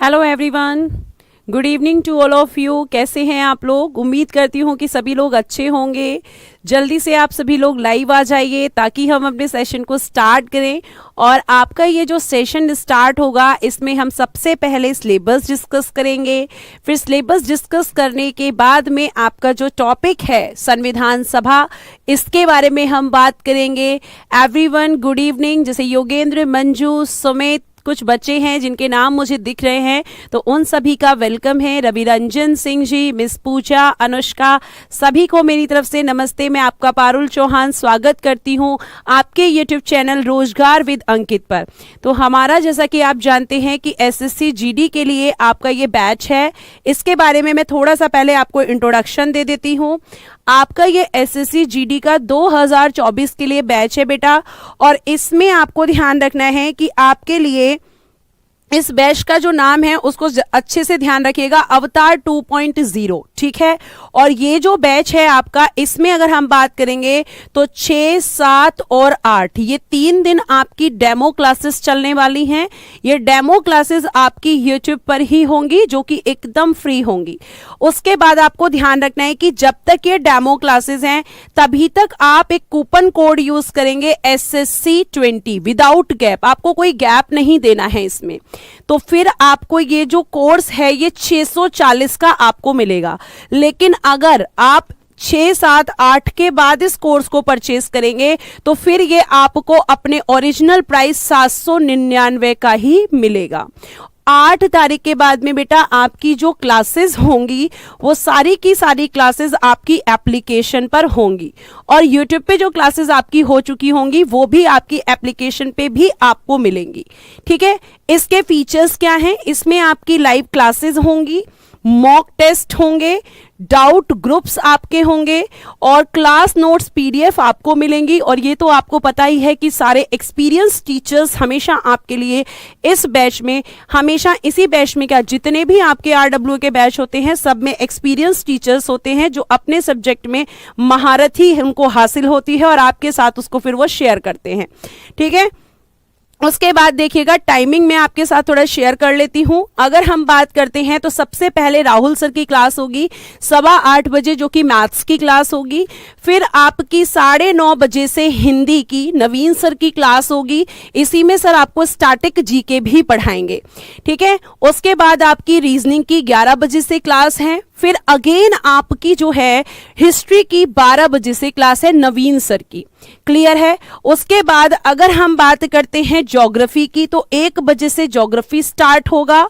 Hello everyone, good evening to all of you. कैसे हैं आप लोग? उम्मीद करती हूँ कि सभी लोग अच्छे होंगे। जल्दी से आप सभी लोग लाइव आ जाइए ताकि हम अपने सेशन को स्टार्ट करें। और आपका ये जो सेशन स्टार्ट होगा इसमें हम सबसे पहले सिलेबस डिस्कस करेंगे। फिर सिलेबस डिस्कस करने के बाद में आपका जो टॉपिक है संविधान सभा, इसके बारे में हम बात करेंगे। Everyone good evening. जैसे योगेंद्र, मंजू, सुमित, कुछ बच्चे हैं जिनके नाम मुझे दिख रहे हैं, तो उन सभी का वेलकम है। रवि रंजन सिंह जी, मिस पूजा, अनुष्का, सभी को मेरी तरफ से नमस्ते। मैं आपका पारुल चौहान स्वागत करती हूं आपके यूट्यूब चैनल रोजगार विद अंकित पर। तो हमारा, जैसा कि आप जानते हैं कि एसएससी जीडी के लिए आपका ये बैच है, इसके बारे में मैं थोड़ा सा पहले आपको इंट्रोडक्शन दे देती हूँ। आपका ये एसएससी जीडी का 2024 के लिए बैच है बेटा, और इसमें आपको ध्यान रखना है कि आपके लिए इस बैच का जो नाम है उसको अच्छे से ध्यान रखिएगा, अवतार 2.0, ठीक है। और ये जो बैच है आपका, इसमें अगर हम बात करेंगे तो 6, 7 और 8 ये 3 दिन आपकी डेमो क्लासेस चलने वाली हैं। ये डेमो क्लासेस आपकी यूट्यूब पर ही होंगी, जो कि एकदम फ्री होंगी। उसके बाद आपको ध्यान रखना है कि जब तक ये डेमो क्लासेस हैं तभी तक आप एक कूपन कोड यूज करेंगे SSC20 विदाउट गैप। आपको कोई गैप नहीं देना है इसमें। तो फिर आपको ये जो कोर्स है ये 640 का आपको मिलेगा। लेकिन अगर आप 6, 7, 8 के बाद इस कोर्स को परचेज करेंगे तो फिर ये आपको अपने ओरिजिनल प्राइस 799 का ही मिलेगा। 8 तारीख के बाद में बेटा आपकी जो क्लासेस होंगी वो सारी की सारी क्लासेस आपकी एप्लीकेशन पर होंगी, और यूट्यूब पे जो क्लासेस आपकी हो चुकी होंगी वो भी आपकी एप्लीकेशन पे भी आपको मिलेंगी, ठीक है। इसके फीचर्स क्या हैं? इसमें आपकी लाइव क्लासेस होंगी, मॉक टेस्ट होंगे, डाउट ग्रुप्स आपके होंगे, और क्लास नोट्स PDF आपको मिलेंगी। और ये तो आपको पता ही है कि सारे एक्सपीरियंस टीचर्स हमेशा आपके लिए इस बैच में, हमेशा इसी बैच में, क्या जितने भी आपके RW के बैच होते हैं सब में एक्सपीरियंस टीचर्स होते हैं जो अपने सब्जेक्ट में महारत ही उनको हासिल होती है और आपके साथ उसको फिर वो शेयर करते हैं, ठीक है। उसके बाद देखिएगा, टाइमिंग में आपके साथ थोड़ा शेयर कर लेती हूं। अगर हम बात करते हैं तो सबसे पहले राहुल सर की क्लास होगी 8:15 बजे, जो कि मैथ्स की क्लास होगी। फिर आपकी 9:30 बजे से हिंदी की नवीन सर की क्लास होगी। इसी में सर आपको स्टैटिक जीके भी पढ़ाएंगे, ठीक है। उसके बाद आपकी रीजनिंग की 11 बजे से क्लास है। फिर अगेन आपकी जो है हिस्ट्री की 12 बजे से क्लास है नवीन सर की, क्लियर है। उसके बाद अगर हम बात करते हैं ज्योग्राफी की तो 1 बजे से ज्योग्राफी स्टार्ट होगा।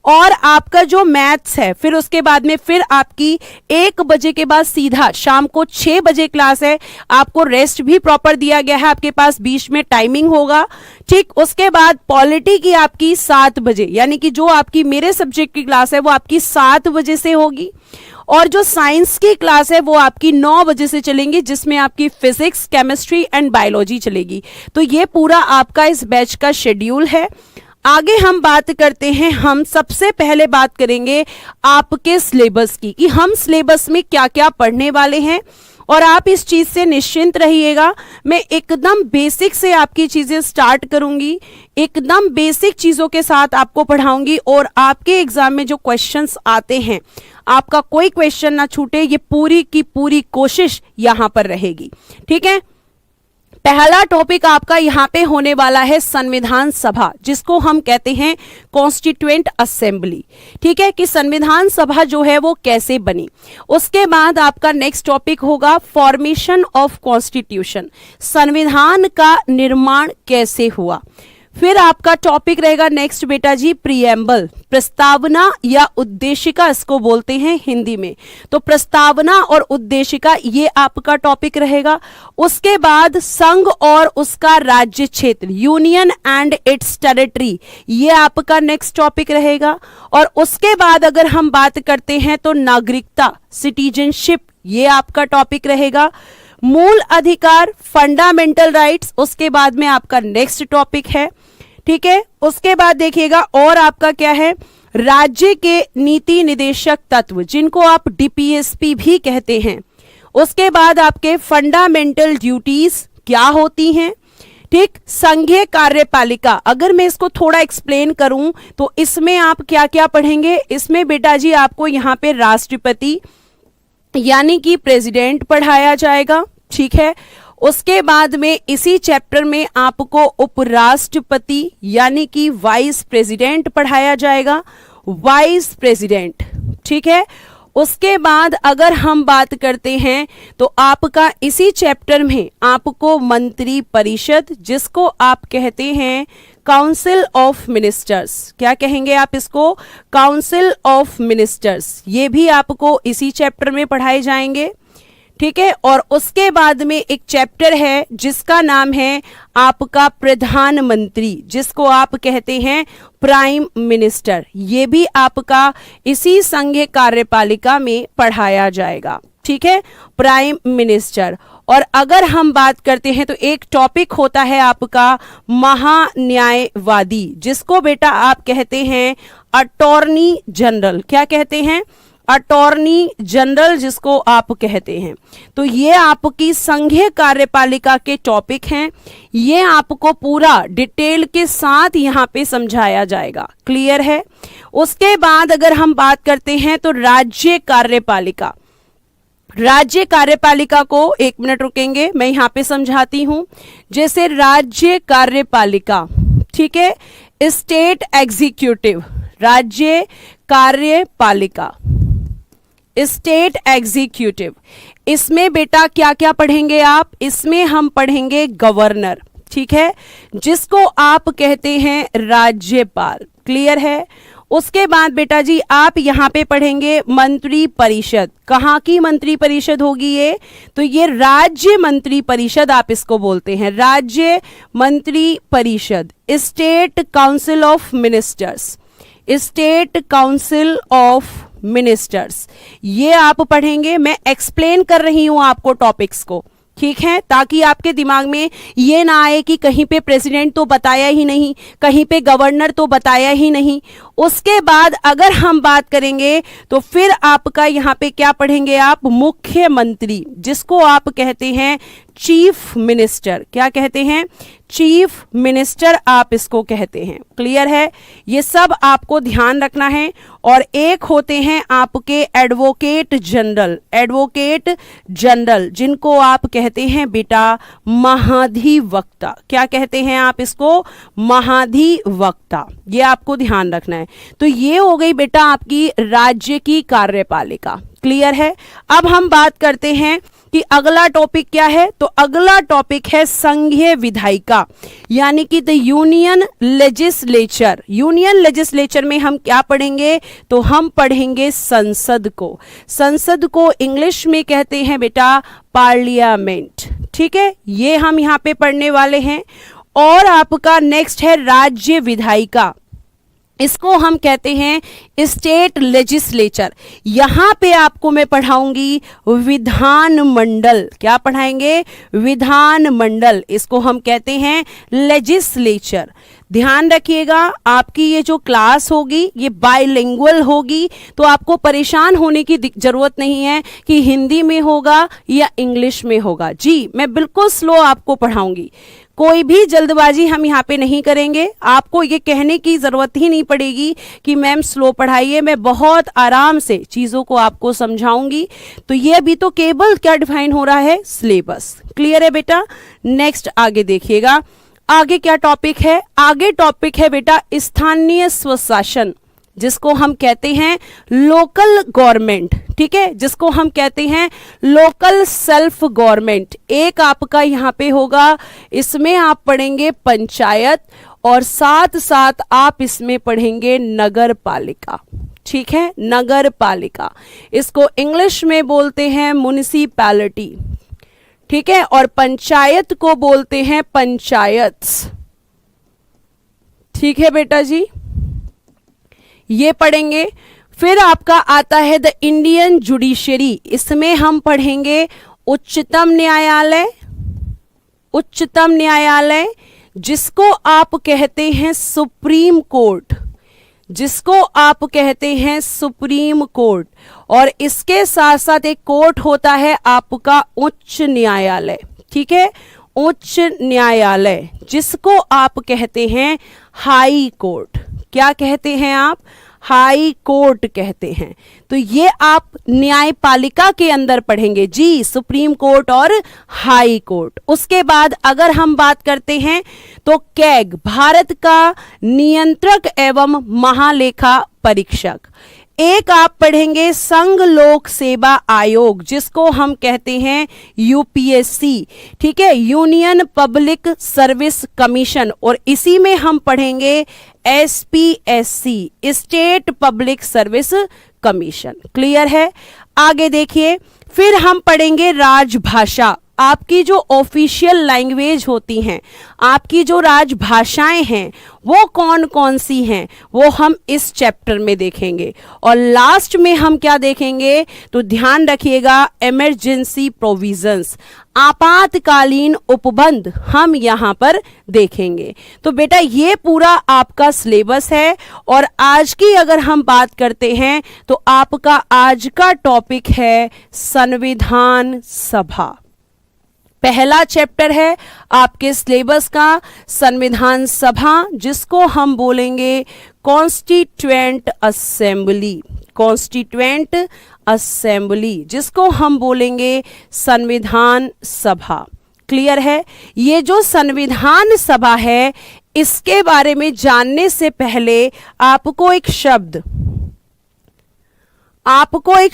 और आपका जो मैथ्स है फिर उसके बाद में फिर आपकी 1 बजे के बाद सीधा शाम को 6 बजे क्लास है। आपको रेस्ट भी प्रॉपर दिया गया है, आपके पास बीच में टाइमिंग होगा, ठीक। उसके बाद पॉलिटी की आपकी 7 बजे, यानी कि जो आपकी मेरे सब्जेक्ट की क्लास है वो आपकी 7 बजे से होगी। और जो साइंस की क्लास है वो आपकी 9 बजे से चलेंगी, जिसमें आपकी फिजिक्स, केमिस्ट्री एंड बायोलॉजी चलेगी। तो ये पूरा आपका इस बैच का शेड्यूल है। आगे हम बात करते हैं, हम सबसे पहले बात करेंगे आपके सिलेबस की, कि हम सिलेबस में क्या क्या पढ़ने वाले हैं। और आप इस चीज से निश्चिंत रहिएगा, मैं एकदम बेसिक से आपकी चीजें स्टार्ट करूंगी, एकदम बेसिक चीजों के साथ आपको पढ़ाऊंगी। और आपके एग्जाम में जो क्वेश्चंस आते हैं, आपका कोई क्वेश्चन ना छूटे, ये पूरी की पूरी कोशिश यहां पर रहेगी, ठीक है। पहला टॉपिक आपका यहाँ पे होने वाला है संविधान सभा, जिसको हम कहते हैं कॉन्स्टिट्यूएंट असेंबली, ठीक है, कि संविधान सभा जो है वो कैसे बनी। उसके बाद आपका नेक्स्ट टॉपिक होगा फॉर्मेशन ऑफ कॉन्स्टिट्यूशन, संविधान का निर्माण कैसे हुआ। फिर आपका टॉपिक रहेगा नेक्स्ट बेटा जी प्रीएम्बल, प्रस्तावना या उद्देशिका इसको बोलते हैं हिंदी में। तो प्रस्तावना और उद्देशिका ये आपका टॉपिक रहेगा। उसके बाद संघ और उसका राज्य क्षेत्र, यूनियन एंड इट्स टेरिटरी, ये आपका नेक्स्ट टॉपिक रहेगा। और उसके बाद अगर हम बात करते हैं तो नागरिकता, सिटीजनशिप, ये आपका टॉपिक रहेगा। मूल अधिकार, फंडामेंटल राइट्स, उसके बाद में आपका नेक्स्ट टॉपिक है, ठीक है। उसके बाद देखिएगा और आपका क्या है, राज्य के नीति निदेशक तत्व, जिनको आप DPSP भी कहते हैं। उसके बाद आपके फंडामेंटल ड्यूटीज क्या होती हैं, ठीक, संघीय कार्यपालिका, अगर मैं इसको थोड़ा एक्सप्लेन करूं तो इसमें आप क्या क्या पढ़ेंगे, इसमें बेटा जी आपको यहाँ पे राष्ट्रपति यानी कि प्रेसिडेंट पढ़ाया जाएगा, ठीक है। उसके बाद में इसी चैप्टर में आपको उपराष्ट्रपति यानी कि वाइस प्रेसिडेंट पढ़ाया जाएगा, वाइस प्रेसिडेंट, ठीक है। उसके बाद अगर हम बात करते हैं तो आपका इसी चैप्टर में आपको मंत्री परिषद, जिसको आप कहते हैं काउंसिल ऑफ मिनिस्टर्स, क्या कहेंगे आप इसको, काउंसिल ऑफ मिनिस्टर्स, ये भी आपको इसी चैप्टर में पढ़ाए जाएंगे, ठीक है। और उसके बाद में एक चैप्टर है जिसका नाम है आपका प्रधानमंत्री, जिसको आप कहते हैं प्राइम मिनिस्टर, ये भी आपका इसी संघीय कार्यपालिका में पढ़ाया जाएगा, ठीक है, प्राइम मिनिस्टर। और अगर हम बात करते हैं तो एक टॉपिक होता है आपका महान्यायवादी, जिसको बेटा आप कहते हैं अटॉर्नी जनरल, क्या कहते हैं, अटॉर्नी जनरल, जिसको आप कहते हैं। तो ये आपकी संघीय कार्यपालिका के टॉपिक हैं, ये आपको पूरा डिटेल के साथ यहाँ पे समझाया जाएगा, क्लियर है। उसके बाद अगर हम बात करते हैं तो राज्य कार्यपालिका, राज्य कार्यपालिका को एक मिनट रुकेंगे, मैं यहाँ पे समझाती हूं। जैसे राज्य कार्यपालिका, ठीक है, स्टेट एग्जीक्यूटिव, राज्य कार्यपालिका, स्टेट एग्जीक्यूटिव, इसमें बेटा क्या क्या पढ़ेंगे आप, इसमें हम पढ़ेंगे गवर्नर, ठीक है, जिसको आप कहते हैं राज्यपाल, क्लियर है। उसके बाद बेटा जी आप यहाँ पे पढ़ेंगे मंत्री परिषद, कहाँ की मंत्री परिषद होगी ये, तो ये राज्य मंत्री परिषद आप इसको बोलते हैं, राज्य मंत्री परिषद, state council of ministers, state council of ministers, ये आप पढ़ेंगे। मैं एक्सप्लेन कर रही हूं आपको टॉपिक्स को, ठीक है, ताकि आपके दिमाग में ये ना आए कि कहीं पे प्रेसिडेंट तो बताया ही नहीं, कहीं पे गवर्नर तो बताया ही नहीं। उसके बाद अगर हम बात करेंगे तो फिर आपका यहाँ पे क्या पढ़ेंगे आप, मुख्यमंत्री, जिसको आप कहते हैं चीफ मिनिस्टर, क्या कहते हैं, चीफ मिनिस्टर आप इसको कहते हैं, क्लियर है। ये सब आपको ध्यान रखना है। और एक होते हैं आपके एडवोकेट जनरल, एडवोकेट जनरल, जिनको आप कहते हैं बेटा महाधिवक्ता, क्या कहते हैं आप इसको, महाधिवक्ता, ये आपको ध्यान रखना है। तो ये हो गई बेटा आपकी राज्य की कार्यपालिका, क्लियर है। अब हम बात करते हैं कि अगला टॉपिक क्या है, तो अगला टॉपिक है संघीय विधायिका यानी कि the union legislature. Union legislature में हम क्या पढ़ेंगे, तो हम पढ़ेंगे संसद को, संसद को इंग्लिश में कहते हैं बेटा पार्लियामेंट, ठीक है, ये हम यहाँ पे पढ़ने वाले हैं। और आपका नेक्स्ट है राज्य विधायिका, इसको हम कहते हैं स्टेट लेजिस्लेचर। यहां पे आपको मैं पढ़ाऊंगी विधान मंडल, क्या पढ़ाएंगे, विधान मंडल, इसको हम कहते हैं लेजिस्लेचर। ध्यान रखिएगा आपकी ये जो क्लास होगी ये बाइलिंगुअल होगी, तो आपको परेशान होने की जरूरत नहीं है कि हिंदी में होगा या इंग्लिश में होगा। जी मैं बिल्कुल स्लो आपको पढ़ाऊंगी, कोई भी जल्दबाजी हम यहाँ पे नहीं करेंगे, आपको ये कहने की जरूरत ही नहीं पड़ेगी कि मैम स्लो पढ़ाइए, मैं बहुत आराम से चीजों को आपको समझाऊंगी। तो ये अभी तो केवल क्या डिफाइन हो रहा है, सिलेबस, क्लियर है बेटा। नेक्स्ट आगे देखिएगा, आगे क्या टॉपिक है, आगे टॉपिक है बेटा स्थानीय स्वशासन, जिसको हम कहते हैं लोकल गवर्नमेंट, ठीक है, जिसको हम कहते हैं लोकल सेल्फ गवर्नमेंट। एक आपका यहाँ पे होगा, इसमें आप पढ़ेंगे पंचायत और साथ साथ आप इसमें पढ़ेंगे नगर पालिका, ठीक है, नगर पालिका, इसको इंग्लिश में बोलते हैं म्युनिसिपैलिटी, ठीक है, और पंचायत को बोलते हैं पंचायत्स, ठीक है बेटा जी, ये पढ़ेंगे। फिर आपका आता है द इंडियन जुडिशरी, इसमें हम पढ़ेंगे उच्चतम न्यायालय, उच्चतम न्यायालय, जिसको आप कहते हैं सुप्रीम कोर्ट, जिसको आप कहते हैं सुप्रीम कोर्ट। और इसके साथ साथ एक कोर्ट होता है आपका उच्च न्यायालय, ठीक है, उच्च न्यायालय, जिसको आप कहते हैं हाई कोर्ट। क्या कहते हैं आप? हाई कोर्ट कहते हैं। तो ये आप न्यायपालिका के अंदर पढ़ेंगे जी, सुप्रीम कोर्ट और हाई कोर्ट। उसके बाद अगर हम बात करते हैं तो कैग, भारत का नियंत्रक एवं महालेखा परीक्षक। एक आप पढ़ेंगे संघ लोक सेवा आयोग, जिसको हम कहते हैं यूपीएससी, ठीक है, यूनियन पब्लिक सर्विस कमीशन। और इसी में हम पढ़ेंगे SPSC, state public service commission. Clear है? आगे देखिए, फिर हम पढ़ेंगे राजभाषा। आपकी जो ऑफिशियल लैंग्वेज होती हैं, आपकी जो राजभाषाएं हैं, वो कौन कौन सी हैं, वो हम इस चैप्टर में देखेंगे। और लास्ट में हम क्या देखेंगे, तो ध्यान रखिएगा, इमरजेंसी प्रोविजंस, आपातकालीन उपबंध हम यहां पर देखेंगे। तो बेटा ये पूरा आपका सिलेबस है। और आज की अगर हम बात करते हैं तो आपका आज का टॉपिक है संविधान सभा। पहला चैप्टर है आपके सिलेबस का संविधान सभा, जिसको हम बोलेंगे कॉन्स्टिट्यूएंट असेंबली। कॉन्स्टिट्यूएंट असेंबली, जिसको हम बोलेंगे संविधान सभा। क्लियर है? ये जो संविधान सभा है, इसके बारे में जानने से पहले आपको एक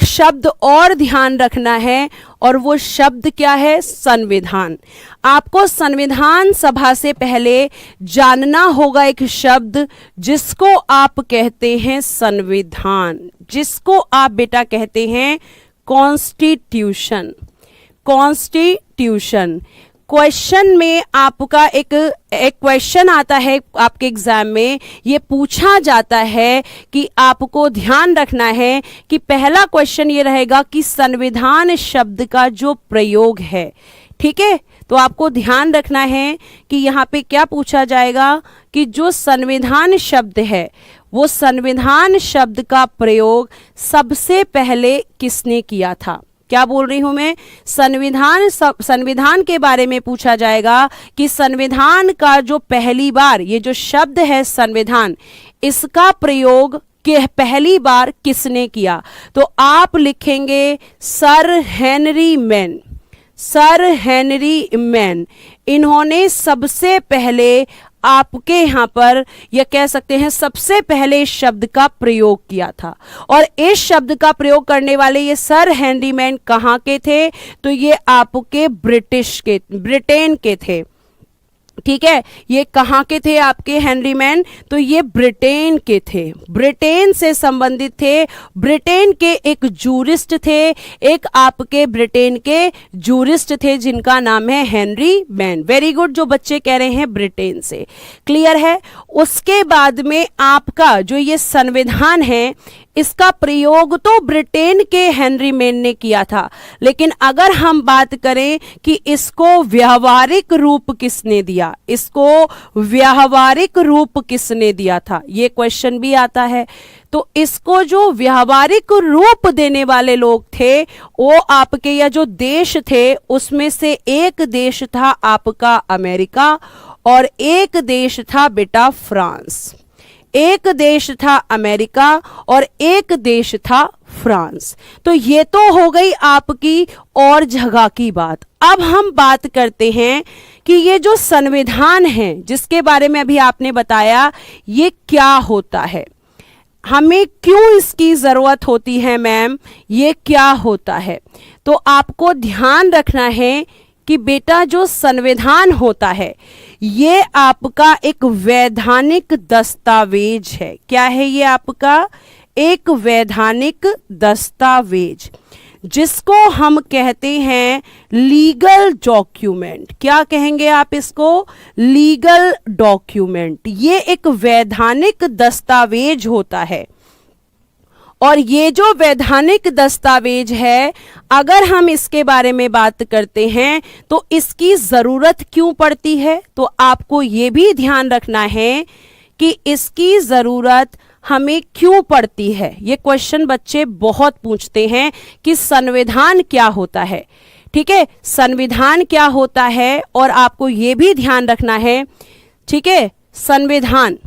शब्द और ध्यान रखना है, और वो शब्द क्या है? संविधान। आपको संविधान सभा से पहले जानना होगा एक शब्द, जिसको आप कहते हैं संविधान, जिसको आप बेटा कहते हैं कॉन्स्टिट्यूशन। कॉन्स्टिट्यूशन। क्वेश्चन में आपका एक क्वेश्चन आता है आपके एग्जाम में, ये पूछा जाता है कि आपको ध्यान रखना है कि पहला क्वेश्चन ये रहेगा कि संविधान शब्द का जो प्रयोग है, ठीक है, तो आपको ध्यान रखना है कि यहाँ पे क्या पूछा जाएगा कि जो संविधान शब्द है, वो संविधान शब्द का प्रयोग सबसे पहले किसने किया था। क्या बोल रही हूं मैं? संविधान के बारे में पूछा जाएगा कि संविधान का जो पहली बार, ये जो शब्द है संविधान, इसका प्रयोग पहली बार किसने किया। तो आप लिखेंगे sir Henry man. Sir Henry man, इन्होंने सबसे पहले आपके यहाँ पर यह कह सकते हैं सबसे पहले इस शब्द का प्रयोग किया था। और इस शब्द का प्रयोग करने वाले ये सर हेनरी मैन कहाँ के थे? तो ये आपके ब्रिटेन के थे। ठीक है, ये कहाँ के थे आपके हेनरी मैन? तो ये ब्रिटेन के थे, ब्रिटेन से संबंधित थे। ब्रिटेन के एक जूरिस्ट थे, एक आपके ब्रिटेन के जूरिस्ट थे जिनका नाम है हेनरी मैन। वेरी गुड, जो बच्चे कह रहे हैं ब्रिटेन से। क्लियर है? उसके बाद में आपका जो ये संविधान है, इसका प्रयोग तो ब्रिटेन के हेनरी मैन ने किया था, लेकिन अगर हम बात करें कि इसको व्यावहारिक रूप किसने दिया, इसको व्यावहारिक रूप किसने दिया था, ये क्वेश्चन भी आता है। तो इसको जो व्यावहारिक रूप देने वाले लोग थे, वो आपके या जो देश थे, उसमें से एक देश था आपका अमेरिका और एक देश था बेटा फ्रांस। एक देश था अमेरिका और एक देश था फ्रांस। तो ये तो हो गई आपकी और जगह की बात। अब हम बात करते हैं कि ये जो संविधान है, जिसके बारे में अभी आपने बताया, ये क्या होता है, हमें क्यों इसकी जरूरत होती है मैम, ये क्या होता है। तो आपको ध्यान रखना है कि बेटा जो संविधान होता है, ये आपका एक वैधानिक दस्तावेज है। क्या है ये? आपका एक वैधानिक दस्तावेज, जिसको हम कहते हैं लीगल डॉक्यूमेंट। क्या कहेंगे आप इसको? Legal document. ये एक वैधानिक दस्तावेज होता है। और ये जो वैधानिक दस्तावेज है, अगर हम इसके बारे में बात करते हैं तो इसकी जरूरत क्यों पड़ती है, तो आपको ये भी ध्यान रखना है कि इसकी जरूरत हमें क्यों पड़ती है। ये क्वेश्चन बच्चे बहुत पूछते हैं कि संविधान क्या होता है। ठीक है, संविधान क्या होता है और आपको ये भी ध्यान रखना है, ठीक है, संविधान,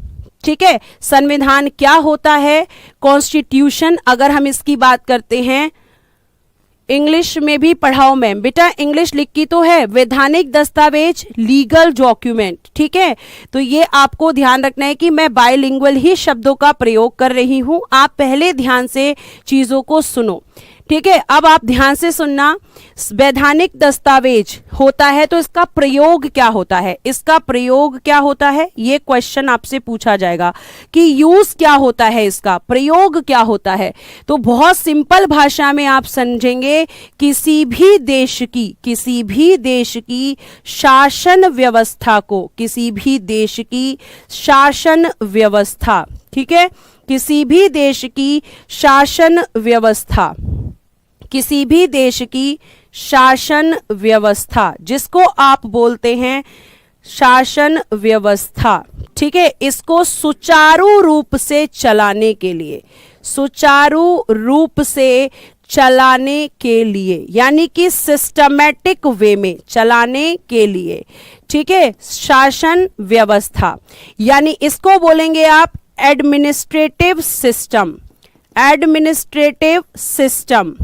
ठीक है, संविधान क्या होता है, कॉन्स्टिट्यूशन अगर हम इसकी बात करते हैं, इंग्लिश में भी पढ़ाओ मैम, बेटा इंग्लिश लिखी तो है, वैधानिक दस्तावेज, लीगल डॉक्यूमेंट, ठीक है। तो ये आपको ध्यान रखना है कि मैं बायलिंगुअल ही शब्दों का प्रयोग कर रही हूं, आप पहले ध्यान से चीजों को सुनो, ठीक है। अब आप ध्यान से सुनना, वैधानिक दस्तावेज होता है तो इसका प्रयोग क्या होता है, इसका प्रयोग क्या होता है, ये क्वेश्चन आपसे पूछा जाएगा कि यूज क्या होता है, इसका प्रयोग क्या होता है। तो बहुत सिंपल भाषा में आप समझेंगे, किसी भी देश की शासन व्यवस्था को, किसी भी देश की शासन व्यवस्था, ठीक है, किसी भी देश की शासन व्यवस्था, किसी भी देश की शासन व्यवस्था जिसको आप बोलते हैं शासन व्यवस्था, ठीक है, इसको सुचारू रूप से चलाने के लिए, सुचारू रूप से चलाने के लिए, यानी कि सिस्टमैटिक वे में चलाने के लिए, ठीक है, शासन व्यवस्था, यानी इसको बोलेंगे आप administrative system, administrative system,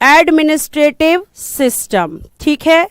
administrative system, ठीक है,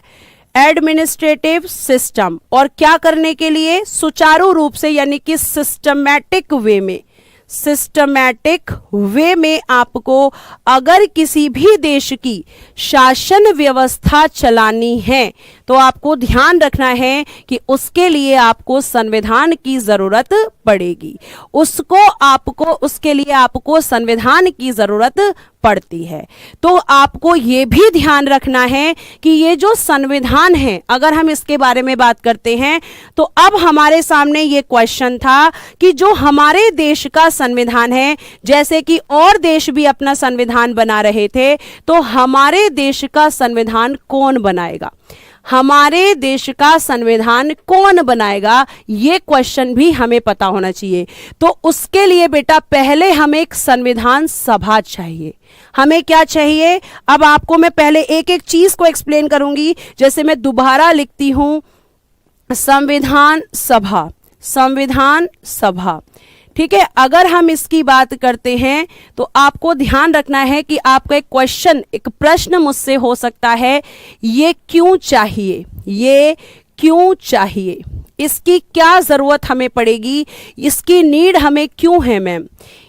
एडमिनिस्ट्रेटिव सिस्टम। और क्या करने के लिए, सुचारू रूप से, यानी कि सिस्टमैटिक वे में, सिस्टमैटिक वे में आपको अगर किसी भी देश की शासन व्यवस्था चलानी है तो आपको ध्यान रखना है कि उसके लिए आपको संविधान की जरूरत पड़ेगी, उसके लिए आपको संविधान की जरूरत पड़ती है। तो आपको ये भी ध्यान रखना है कि ये जो संविधान है, अगर हम इसके बारे में बात करते हैं तो अब हमारे सामने ये क्वेश्चन था कि जो हमारे देश का संविधान है, जैसे कि और देश भी अपना संविधान बना रहे थे, तो हमारे देश का संविधान कौन बनाएगा, हमारे देश का संविधान कौन बनाएगा, ये क्वेश्चन भी हमें पता होना चाहिए। तो उसके लिए बेटा पहले हमें एक संविधान सभा चाहिए, हमें क्या चाहिए। अब आपको मैं पहले एक एक चीज को एक्सप्लेन करूंगी, जैसे मैं दोबारा लिखती हूं संविधान सभा, संविधान सभा, ठीक है। अगर हम इसकी बात करते हैं तो आपको ध्यान रखना है कि आपका एक क्वेश्चन, एक प्रश्न मुझसे हो सकता है, ये क्यों चाहिए, ये क्यों चाहिए, इसकी क्या जरूरत हमें पड़ेगी, इसकी नीड हमें क्यों है मैम,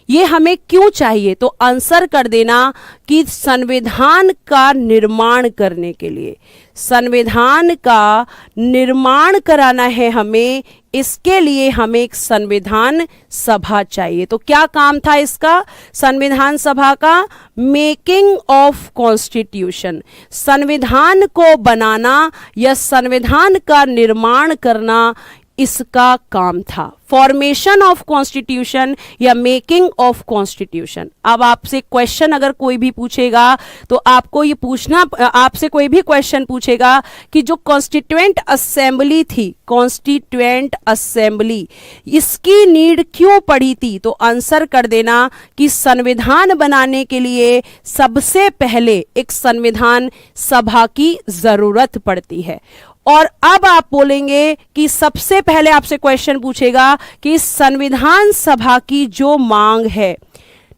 ये हमें क्यों चाहिए। तो आंसर कर देना कि संविधान का निर्माण करने के लिए, संविधान का निर्माण कराना है हमें, इसके लिए हमें एक संविधान सभा चाहिए। तो क्या काम था इसका, संविधान सभा का, मेकिंग ऑफ कॉन्स्टिट्यूशन, संविधान को बनाना या संविधान का निर्माण करना, इसका काम था, फॉर्मेशन ऑफ कॉन्स्टिट्यूशन या मेकिंग ऑफ कॉन्स्टिट्यूशन। अब आपसे क्वेश्चन अगर कोई भी पूछेगा तो आपको ये पूछना, आपसे कोई भी क्वेश्चन पूछेगा कि जो कॉन्स्टिट्यूएंट असेंबली थी, कॉन्स्टिट्यूएंट असेंबली, इसकी नीड क्यों पड़ी थी, तो आंसर कर देना कि संविधान बनाने के लिए सबसे पहले एक संविधान सभा की जरूरत पड़ती है। और अब आप बोलेंगे कि सबसे पहले आपसे क्वेश्चन पूछेगा कि संविधान सभा की जो मांग है,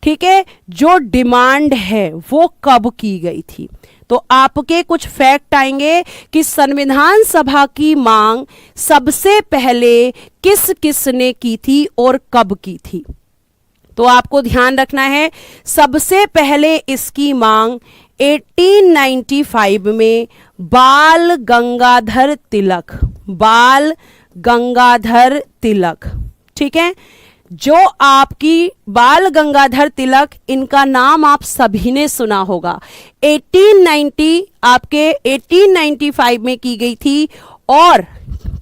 ठीक है, जो डिमांड है, वो कब की गई थी। तो आपके कुछ फैक्ट आएंगे कि संविधान सभा की मांग सबसे पहले किस किस ने की थी और कब की थी। तो आपको ध्यान रखना है, सबसे पहले इसकी मांग 1895 में बाल गंगाधर तिलक, बाल गंगाधर तिलक, ठीक है, जो आपकी बाल गंगाधर तिलक, इनका नाम आप सभी ने सुना होगा। 1895 में की गई थी और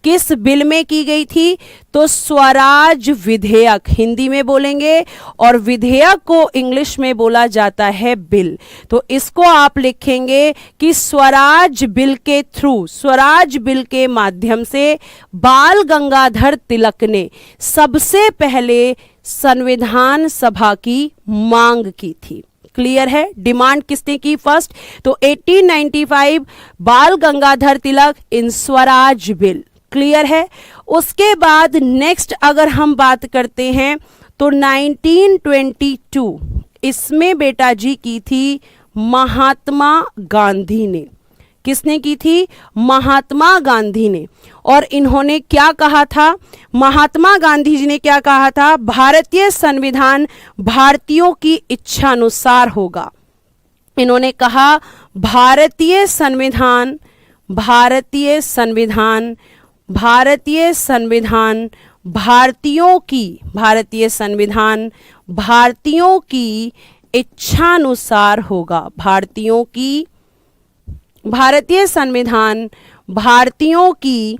किस बिल में की गई थी, तो स्वराज विधेयक हिंदी में बोलेंगे और विधेयक को इंग्लिश में बोला जाता है बिल। तो इसको आप लिखेंगे कि स्वराज बिल के थ्रू, स्वराज बिल के माध्यम से बाल गंगाधर तिलक ने सबसे पहले संविधान सभा की मांग की थी, क्लियर है। डिमांड किसने की फर्स्ट, तो 1895 बाल गंगाधर तिलक इन स्वराज बिल, क्लियर है। उसके बाद नेक्स्ट अगर हम बात करते हैं तो 1922 इसमें बेटा जी की थी महात्मा गांधी ने। किसने की थी, महात्मा गांधी ने। और इन्होंने क्या कहा था, महात्मा गांधी जी ने क्या कहा था, भारतीय संविधान भारतीयों की इच्छानुसार होगा। इन्होंने कहा भारतीय संविधान भारतीय संविधान भारतीय संविधान भारतीयों की इच्छानुसार होगा। भारतीय संविधान भारतीयों की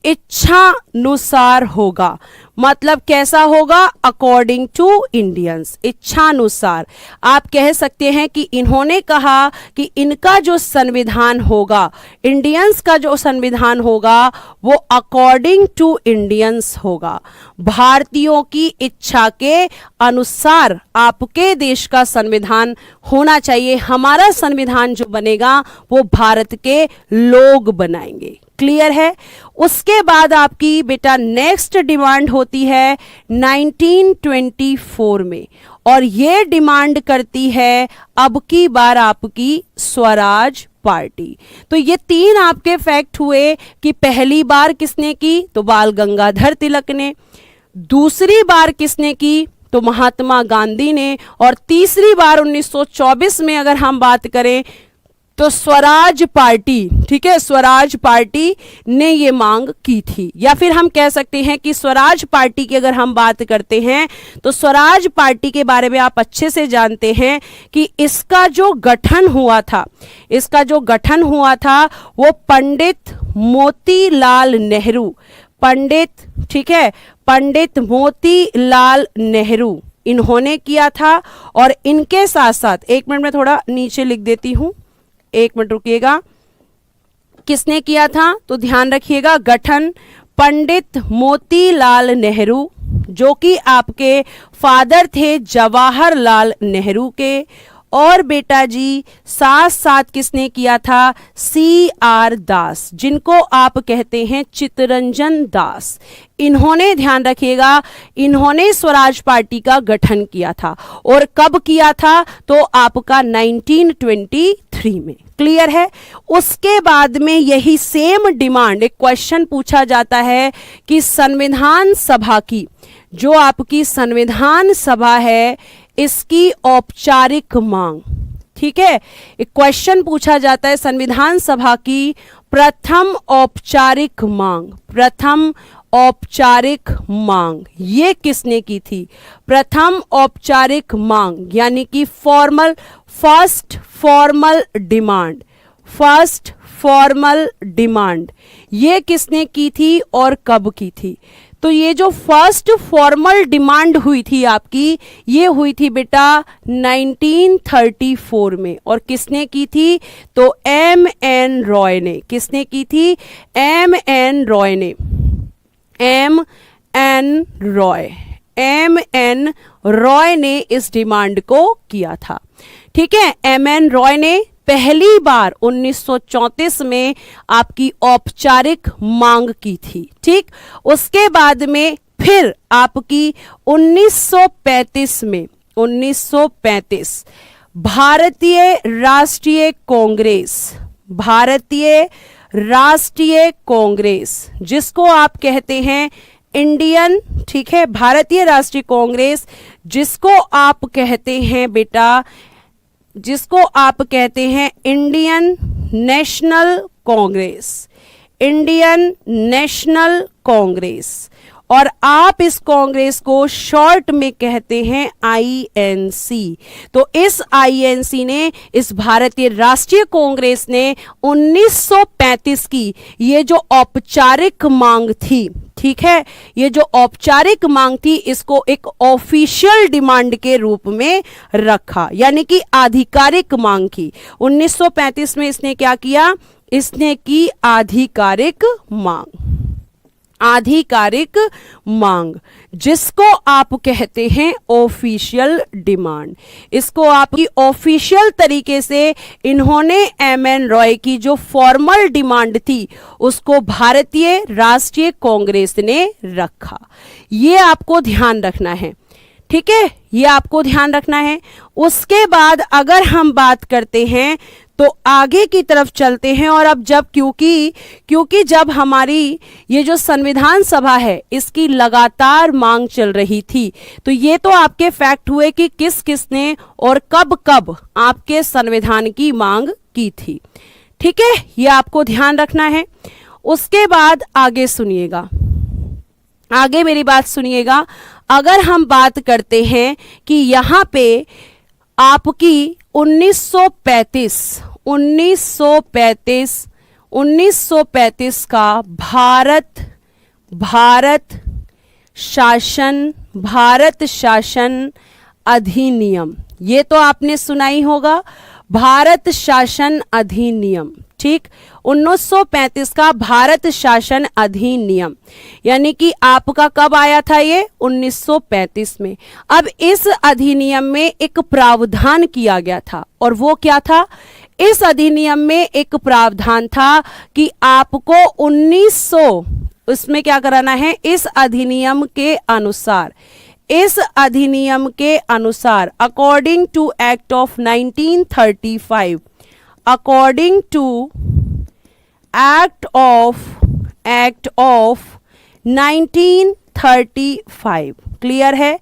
इच्छानुसार होगा। मतलब कैसा होगा, अकॉर्डिंग टू इंडियंस, इच्छानुसार। आप कह सकते हैं कि इन्होंने कहा कि इनका जो संविधान होगा, इंडियंस का जो संविधान होगा वो अकॉर्डिंग टू इंडियंस होगा। भारतीयों की इच्छा के अनुसार आपके देश का संविधान होना चाहिए। हमारा संविधान जो बनेगा वो भारत के लोग बनाएंगे, क्लियर है। उसके बाद आपकी बेटा नेक्स्ट डिमांड होती है 1924 में, और ये डिमांड करती है अब की बार आपकी स्वराज पार्टी। तो ये तीन आपके फैक्ट हुए कि पहली बार किसने की, तो बाल गंगाधर तिलक ने, दूसरी बार किसने की, तो महात्मा गांधी ने, और तीसरी बार 1924 में अगर हम बात करें तो स्वराज पार्टी, ठीक है, स्वराज पार्टी ने ये मांग की थी। या फिर हम कह सकते हैं कि स्वराज पार्टी की अगर हम बात करते हैं तो स्वराज पार्टी के बारे में आप अच्छे से जानते हैं कि इसका जो गठन हुआ था वो पंडित मोतीलाल नेहरू, पंडित मोतीलाल नेहरू इन्होंने किया था। और इनके साथ साथ, एक मिनट में थोड़ा नीचे लिख देती हूं, एक मिनट रुकिएगा, किसने किया था, तो ध्यान रखिएगा, गठन पंडित मोतीलाल नेहरू, जो कि आपके फादर थे जवाहरलाल नेहरू के। और बेटा जी साथ साथ किसने किया था, CR दास, जिनको आप कहते हैं चित्तरंजन दास। इन्होंने, ध्यान रखिएगा, इन्होंने स्वराज पार्टी का गठन किया था। और कब किया था, तो आपका 1923 में, क्लियर है। उसके बाद में यही सेम डिमांड, एक क्वेश्चन पूछा जाता है कि संविधान सभा की, जो आपकी संविधान सभा है, इसकी औपचारिक मांग, ठीक है, एक क्वेश्चन पूछा जाता है संविधान सभा की प्रथम औपचारिक मांग, ये किसने की थी, प्रथम औपचारिक मांग, यानी कि फर्स्ट फॉर्मल डिमांड, ये किसने की थी और कब की थी। तो ये जो फर्स्ट फॉर्मल डिमांड हुई थी आपकी, ये हुई थी बेटा 1934 में। और किसने की थी, तो MN रॉय ने। किसने की थी, MN रॉय ने इस डिमांड को किया था, ठीक है। MN रॉय ने पहली बार 1934 में आपकी औपचारिक मांग की थी, ठीक। उसके बाद में फिर आपकी 1935 भारतीय राष्ट्रीय कांग्रेस, जिसको आप कहते हैं इंडियन, ठीक है, भारतीय राष्ट्रीय कांग्रेस, जिसको आप कहते हैं बेटा, जिसको आप कहते हैं इंडियन नेशनल कांग्रेस, और आप इस कांग्रेस को शॉर्ट में कहते हैं INC। तो इस INC ने, इस भारतीय राष्ट्रीय कांग्रेस ने 1935 की ये जो औपचारिक मांग थी, ठीक है, ये जो औपचारिक मांग थी, इसको एक ऑफिशियल डिमांड के रूप में रखा, यानी कि आधिकारिक मांग की। 1935 में इसने क्या किया, इसने की आधिकारिक मांग, आधिकारिक मांग, जिसको आप कहते हैं ऑफिशियल डिमांड। इसको आपकी ऑफिशियल तरीके से इन्होंने एम.एन. रॉय की जो फॉर्मल डिमांड थी उसको भारतीय राष्ट्रीय कांग्रेस ने रखा। ये आपको ध्यान रखना है, ठीक है, ये आपको ध्यान रखना है। उसके बाद अगर हम बात करते हैं तो आगे की तरफ चलते हैं, और अब जब क्योंकि जब हमारी ये जो संविधान सभा है इसकी लगातार मांग चल रही थी, तो ये तो आपके फैक्ट हुए कि किस किसने और कब कब आपके संविधान की मांग की थी, ठीक है, ये आपको ध्यान रखना है। उसके बाद आगे सुनिएगा, आगे मेरी बात सुनिएगा। अगर हम बात करते हैं कि यहाँ पे आपकी 1935 का भारत शासन अधिनियम, ये तो आपने सुना ही होगा, भारत शासन अधिनियम, ठीक, 1935 का भारत शासन अधिनियम, यानी कि आपका कब आया था ये 1935 में। अब इस अधिनियम में एक प्रावधान किया गया था, और वो क्या था? इस अधिनियम में एक प्रावधान था कि आपको 1900 उसमें क्या कराना है, इस अधिनियम के अनुसार according to act of 1935, according to act of 1935, clear है,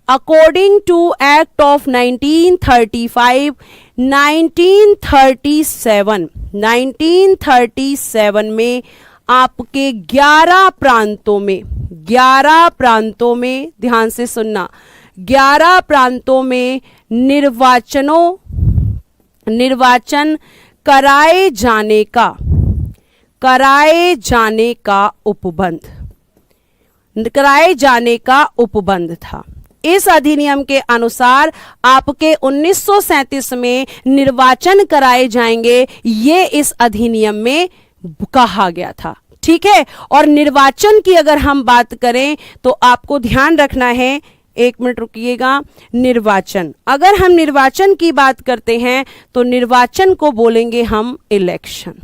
अकॉर्डिंग टू एक्ट ऑफ 1935, 1937 में आपके 11 प्रांतों में ध्यान से सुनना, 11 प्रांतों में निर्वाचन कराए जाने का उपबंध था। इस अधिनियम के अनुसार आपके 1937 में निर्वाचन कराए जाएंगे, ये इस अधिनियम में कहा गया था, ठीक है। और निर्वाचन की अगर हम बात करें तो आपको ध्यान रखना है, एक मिनट रुकिएगा, निर्वाचन, अगर हम निर्वाचन की बात करते हैं तो निर्वाचन को बोलेंगे हम इलेक्शन।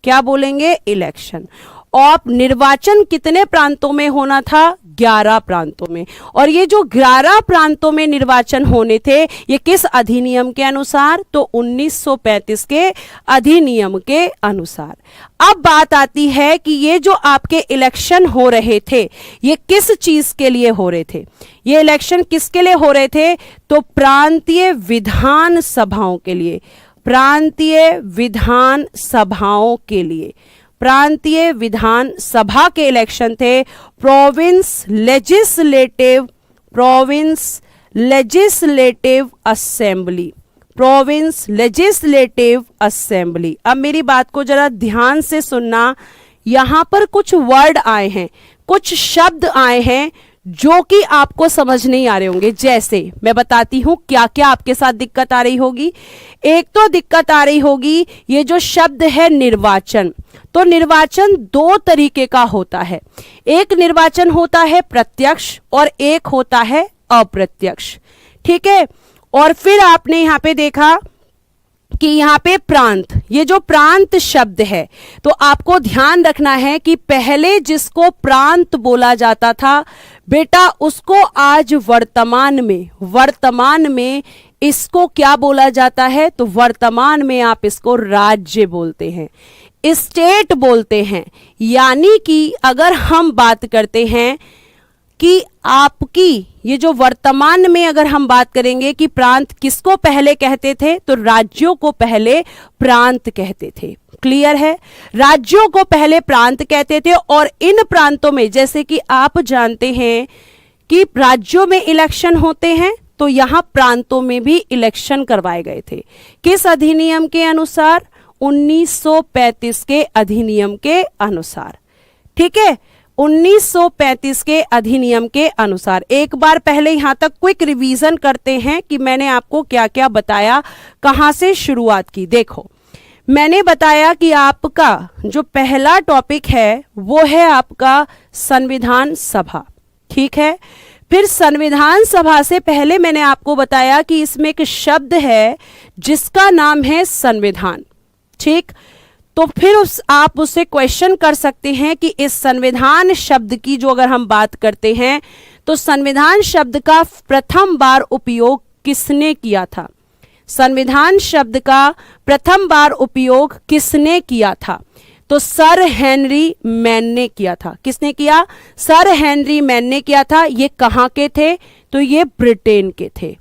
क्या बोलेंगे? इलेक्शन। और निर्वाचन कितने प्रांतों में होना था? 11 प्रांतों में। और ये जो 11 प्रांतों में निर्वाचन होने थे, ये किस अधिनियम के अनुसार? तो 1935 के अधिनियम के अनुसार। अब बात आती है कि ये जो आपके इलेक्शन हो रहे थे, ये किस चीज के लिए हो रहे थे? ये इलेक्शन किसके लिए हो रहे थे? तो प्रांतीय विधान सभाओं के लिए, प्रांतीय विधान सभाओं के लिए, प्रांतीय विधान सभा के इलेक्शन थे। Province legislative assembly. अब मेरी बात को जरा ध्यान से सुनना, यहां पर कुछ वर्ड आए हैं, कुछ शब्द आए हैं जो कि आपको समझ नहीं आ रहे होंगे। जैसे मैं बताती हूं क्या क्या आपके साथ दिक्कत आ रही होगी। एक तो दिक्कत आ रही होगी ये जो शब्द है निर्वाचन। तो निर्वाचन 2 तरीके का होता है, एक निर्वाचन होता है प्रत्यक्ष और एक होता है अप्रत्यक्ष, ठीक है। और फिर आपने यहां पे देखा कि यहाँ पे प्रांत, ये जो प्रांत शब्द है, तो आपको ध्यान रखना है कि पहले जिसको प्रांत बोला जाता था बेटा, उसको आज वर्तमान में इसको क्या बोला जाता है? तो वर्तमान में आप इसको राज्य बोलते हैं, स्टेट बोलते हैं। यानी कि अगर हम बात करते हैं कि आपकी ये जो वर्तमान में अगर हम बात करेंगे कि प्रांत किसको पहले कहते थे, तो राज्यों को पहले प्रांत कहते थे। क्लियर है? राज्यों को पहले प्रांत कहते थे। और इन प्रांतों में, जैसे कि आप जानते हैं कि राज्यों में इलेक्शन होते हैं, तो यहां प्रांतों में भी इलेक्शन करवाए गए थे। किस अधिनियम के अनुसार? 1935 के अधिनियम के अनुसार, ठीक है, 1935 के अधिनियम के अनुसार। एक बार पहले यहां तक क्विक रिवीजन करते हैं कि मैंने आपको क्या क्या बताया, कहां से शुरुआत की। देखो, मैंने बताया कि आपका जो पहला टॉपिक है वो है आपका संविधान सभा, ठीक है। फिर संविधान सभा से पहले मैंने आपको बताया कि इसमें एक शब्द है जिसका नाम है संविधान, ठीक। तो फिर आप उससे क्वेश्चन कर सकते हैं कि इस संविधान शब्द की जो अगर हम बात करते हैं तो संविधान शब्द का प्रथम बार उपयोग किसने किया था? संविधान शब्द का प्रथम बार उपयोग किसने किया था? तो सर हेनरी मैन ने किया था। किसने किया? सर हेनरी मैन ने किया था। ये कहाँ के थे? तो ये ब्रिटेन के थे,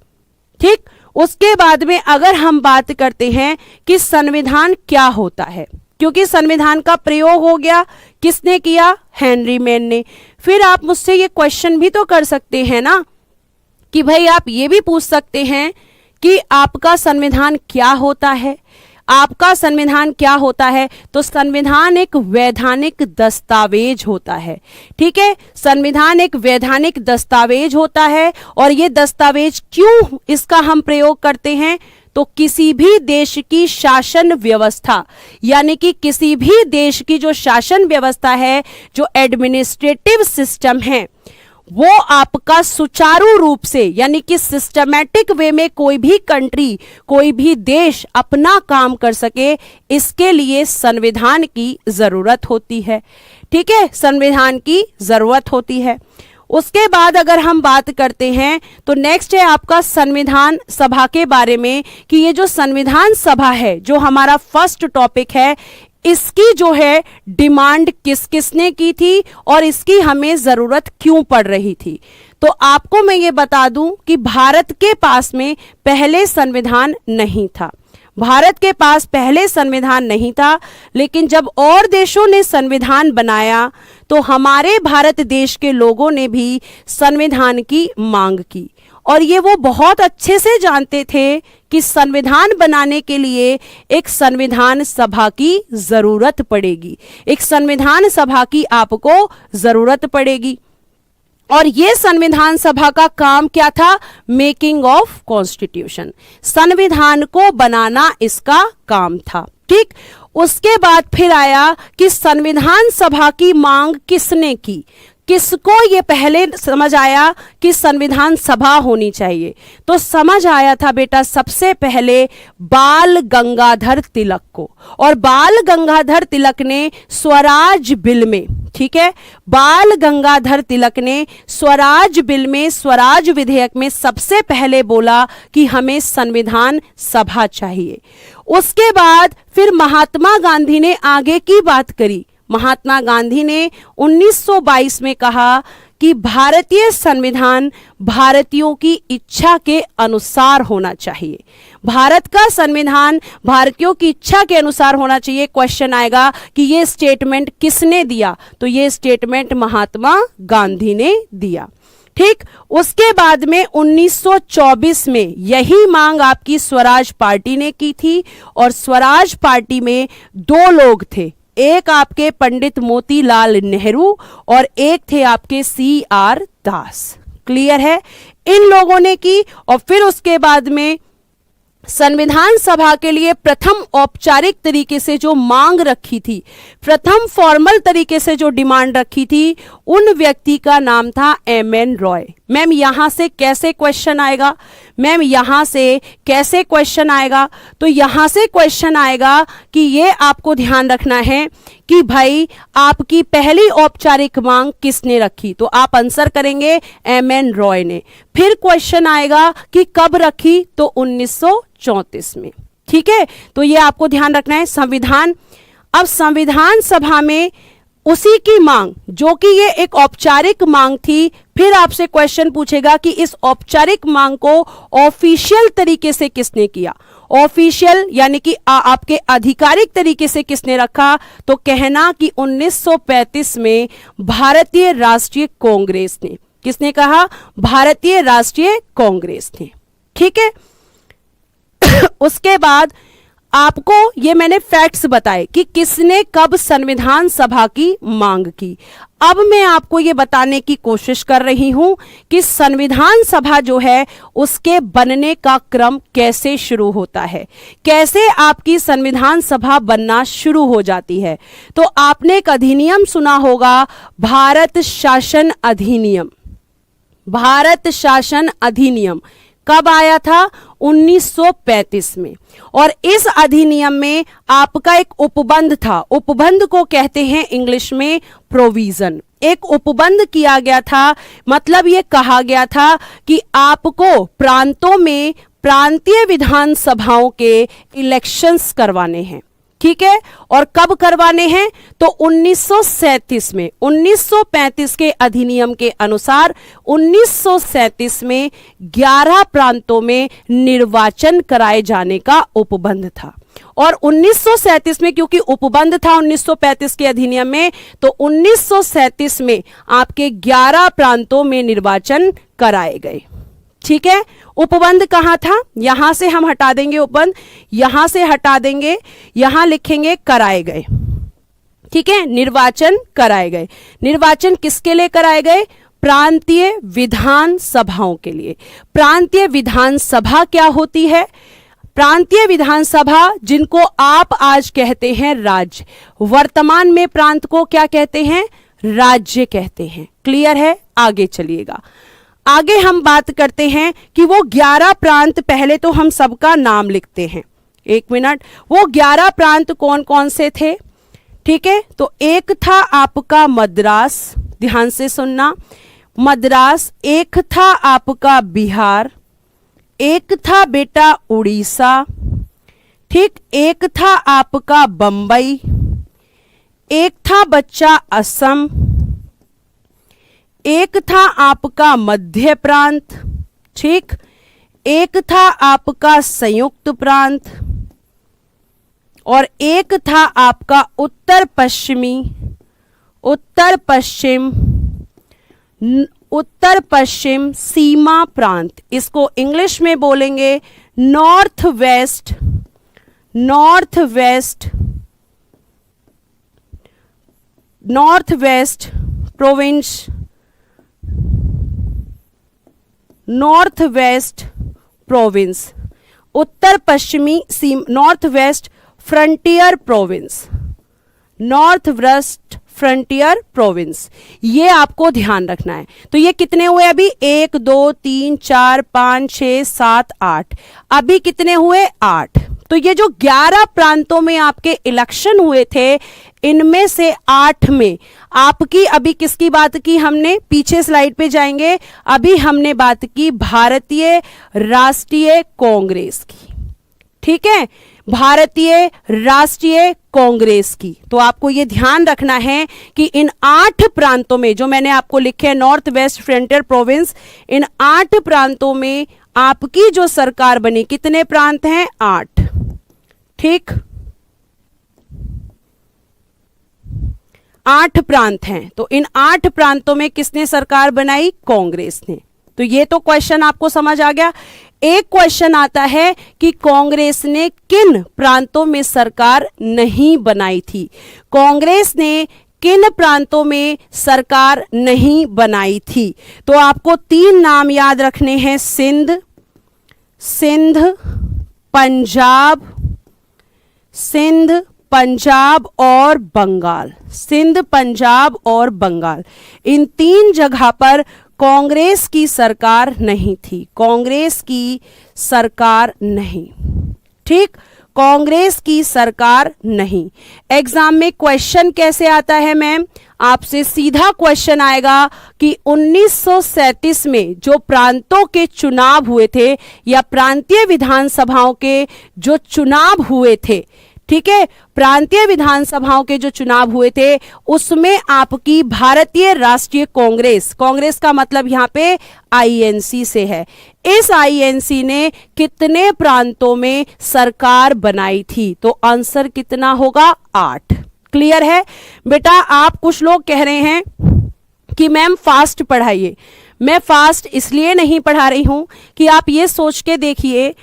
ठीक। उसके बाद में अगर हम बात करते हैं कि संविधान क्या होता है, क्योंकि संविधान का प्रयोग हो गया, किसने किया? हेनरी मैन ने। फिर आप मुझसे ये क्वेश्चन भी तो कर सकते हैं ना कि भाई आप ये भी पूछ सकते हैं कि आपका संविधान क्या होता है? आपका संविधान क्या होता है? तो संविधान एक वैधानिक दस्तावेज होता है, ठीक है। संविधान एक वैधानिक दस्तावेज होता है। और ये दस्तावेज क्यों इसका हम प्रयोग करते हैं? तो किसी भी देश की शासन व्यवस्था, यानी कि किसी भी देश की जो शासन व्यवस्था है, जो एडमिनिस्ट्रेटिव सिस्टम है, वो आपका सुचारू रूप से यानी कि सिस्टमैटिक वे में कोई भी कंट्री, कोई भी देश अपना काम कर सके, इसके लिए संविधान की जरूरत होती है, ठीक है। संविधान की जरूरत होती है। उसके बाद अगर हम बात करते हैं तो नेक्स्ट है आपका संविधान सभा के बारे में कि ये जो संविधान सभा है, जो हमारा फर्स्ट टॉपिक है, इसकी जो है डिमांड किस किसने की थी और इसकी हमें जरूरत क्यों पड़ रही थी। तो आपको मैं ये बता दूं कि भारत के पास में पहले संविधान नहीं था। भारत के पास पहले संविधान नहीं था, लेकिन जब और देशों ने संविधान बनाया तो हमारे भारत देश के लोगों ने भी संविधान की मांग की। और ये वो बहुत अच्छे से जानते थे कि संविधान बनाने के लिए एक संविधान सभा की जरूरत पड़ेगी, एक संविधान सभा की आपको जरूरत पड़ेगी। और ये संविधान सभा का काम क्या था? मेकिंग ऑफ कॉन्स्टिट्यूशन, संविधान को बनाना इसका काम था, ठीक। उसके बाद फिर आया कि संविधान सभा की मांग किसने की? किसको ये पहले समझ आया कि संविधान सभा होनी चाहिए? तो समझ आया था बेटा सबसे पहले बाल गंगाधर तिलक को। और बाल गंगाधर तिलक ने स्वराज बिल में, ठीक है, बाल गंगाधर तिलक ने स्वराज बिल में, स्वराज विधेयक में सबसे पहले बोला कि हमें संविधान सभा चाहिए। उसके बाद फिर महात्मा गांधी ने आगे की बात करी। महात्मा गांधी ने 1922 में कहा कि भारतीय संविधान भारतीयों की इच्छा के अनुसार होना चाहिए। भारत का संविधान भारतीयों की इच्छा के अनुसार होना चाहिए। क्वेश्चन आएगा कि ये स्टेटमेंट किसने दिया? तो ये स्टेटमेंट महात्मा गांधी ने दिया, ठीक। उसके बाद में 1924 में यही मांग आपकी स्वराज पार्टी ने की थी। और स्वराज पार्टी में दो लोग थे, एक आपके पंडित मोतीलाल नेहरू और एक थे आपके CR दास। क्लियर है? इन लोगों ने की। और फिर उसके बाद में संविधान सभा के लिए प्रथम औपचारिक तरीके से जो मांग रखी थी, प्रथम फॉर्मल तरीके से जो डिमांड रखी थी, उन व्यक्ति का नाम था MN रॉय। मैम यहां से कैसे क्वेश्चन आएगा? मैम यहां से कैसे क्वेश्चन आएगा? तो यहां से क्वेश्चन आएगा कि ये आपको ध्यान रखना है कि भाई आपकी पहली औपचारिक मांग किसने रखी? तो आप आंसर करेंगे MN रॉय ने। फिर क्वेश्चन आएगा कि कब रखी? तो 1934 में, ठीक है। तो ये आपको ध्यान रखना है। संविधान, अब संविधान सभा में उसी की मांग, जो कि ये एक औपचारिक मांग थी, फिर आपसे क्वेश्चन पूछेगा कि इस औपचारिक मांग को ऑफिशियल तरीके से किसने किया? ऑफिशियल यानी कि आपके आधिकारिक तरीके से किसने रखा? तो कहना कि 1935 में भारतीय राष्ट्रीय कांग्रेस ने। किसने कहा? भारतीय राष्ट्रीय कांग्रेस ने, ठीक है। उसके बाद आपको ये मैंने फैक्ट्स बताए कि किसने कब संविधान सभा की मांग की। अब मैं आपको ये बताने की कोशिश कर रही हूं कि संविधान सभा जो है उसके बनने का क्रम कैसे शुरू होता है, कैसे आपकी संविधान सभा बनना शुरू हो जाती है। तो आपने एक अधिनियम सुना होगा, भारत शासन अधिनियम। भारत शासन अधिनियम कब आया था? 1935 में। और इस अधिनियम में आपका एक उपबंध था, उपबंध को कहते हैं इंग्लिश में प्रोविजन। एक उपबंध किया गया था, मतलब ये कहा गया था कि आपको प्रांतों में प्रांतीय विधान सभाओं के इलेक्शंस करवाने हैं, ठीक है। और कब करवाने हैं? तो 1937 में। 1935 के अधिनियम के अनुसार 1937 में 11 प्रांतों में निर्वाचन कराए जाने का उपबंध था। और 1937 में क्योंकि उपबंध था 1935 के अधिनियम में, तो 1937 में आपके 11 प्रांतों में निर्वाचन कराए गए, ठीक है। उपबंध कहां था? यहां से हम हटा देंगे उपबंध, यहां से हटा देंगे, यहां लिखेंगे कराए गए, ठीक है। निर्वाचन कराए गए। निर्वाचन किसके लिए कराए गए? प्रांतीय विधान सभाओं के लिए। प्रांतीय विधान सभा क्या होती है? प्रांतीय विधान सभा, जिनको आप आज कहते हैं राज्य, वर्तमान में प्रांत को क्या कहते हैं? राज्य कहते हैं। क्लियर है? आगे चलिएगा। आगे हम बात करते हैं कि वो 11 प्रांत, पहले तो हम सबका नाम लिखते हैं, एक मिनट। वो 11 प्रांत कौन कौन से थे? ठीक है, तो एक था आपका मद्रास, ध्यान से सुनना, मद्रास। एक था आपका बिहार, एक था बेटा उड़ीसा, ठीक। एक था आपका बंबई, एक था बच्चा असम, एक था आपका मध्य प्रांत, ठीक। एक था आपका संयुक्त प्रांत और एक था आपका उत्तर पश्चिम सीमा प्रांत। इसको इंग्लिश में बोलेंगे north west province, north west province, उत्तर पश्चिमी north west frontier province, north west frontier province. ये आपको ध्यान रखना है। तो ये कितने हुए अभी? 1 2 3 4 5 6 7 8। अभी कितने हुए? 8। तो ये जो 11 प्रांतों में आपके इलेक्शन हुए थे, इनमें से 8 में आपकी, अभी किसकी बात की हमने? पीछे स्लाइड पे जाएंगे। अभी हमने बात की भारतीय राष्ट्रीय कांग्रेस की, ठीक है, भारतीय राष्ट्रीय कांग्रेस की। तो आपको यह ध्यान रखना है कि इन 8 प्रांतों में, जो मैंने आपको लिखे हैं नॉर्थ वेस्ट फ्रंटियर प्रोविंस, इन 8 प्रांतों में आपकी जो सरकार बनी, कितने प्रांत हैं? 8, ठीक। 8 प्रांत हैं। तो इन 8 प्रांतों में किसने सरकार बनाई? कांग्रेस ने। तो ये तो क्वेश्चन आपको समझ आ गया। एक क्वेश्चन आता है कि कांग्रेस ने किन प्रांतों में सरकार नहीं बनाई थी? कांग्रेस ने किन प्रांतों में सरकार नहीं बनाई थी? तो आपको 3 नाम याद रखने हैं, सिंध, पंजाब और बंगाल। सिंध, पंजाब और बंगाल, इन 3 जगह पर कांग्रेस की सरकार नहीं थी। कांग्रेस की सरकार नहीं, ठीक, कांग्रेस की सरकार नहीं। एग्जाम में क्वेश्चन कैसे आता है मैम? आपसे सीधा क्वेश्चन आएगा कि 1937 में जो प्रांतों के चुनाव हुए थे, या प्रांतीय विधानसभाओं के जो चुनाव हुए थे, ठीक है, प्रांतीय विधानसभाओं के जो चुनाव हुए थे, उसमें आपकी भारतीय राष्ट्रीय कांग्रेस, कांग्रेस का मतलब यहां पे आईएनसी से है, इस आईएनसी ने कितने प्रांतों में सरकार बनाई थी? तो आंसर कितना होगा? 8। क्लियर है बेटा? आप कुछ लोग कह रहे हैं कि मैम फास्ट पढ़ाइए। मैं फास्ट इसलिए नहीं पढ़ा रही हूं कि आप ये सोच के देखिए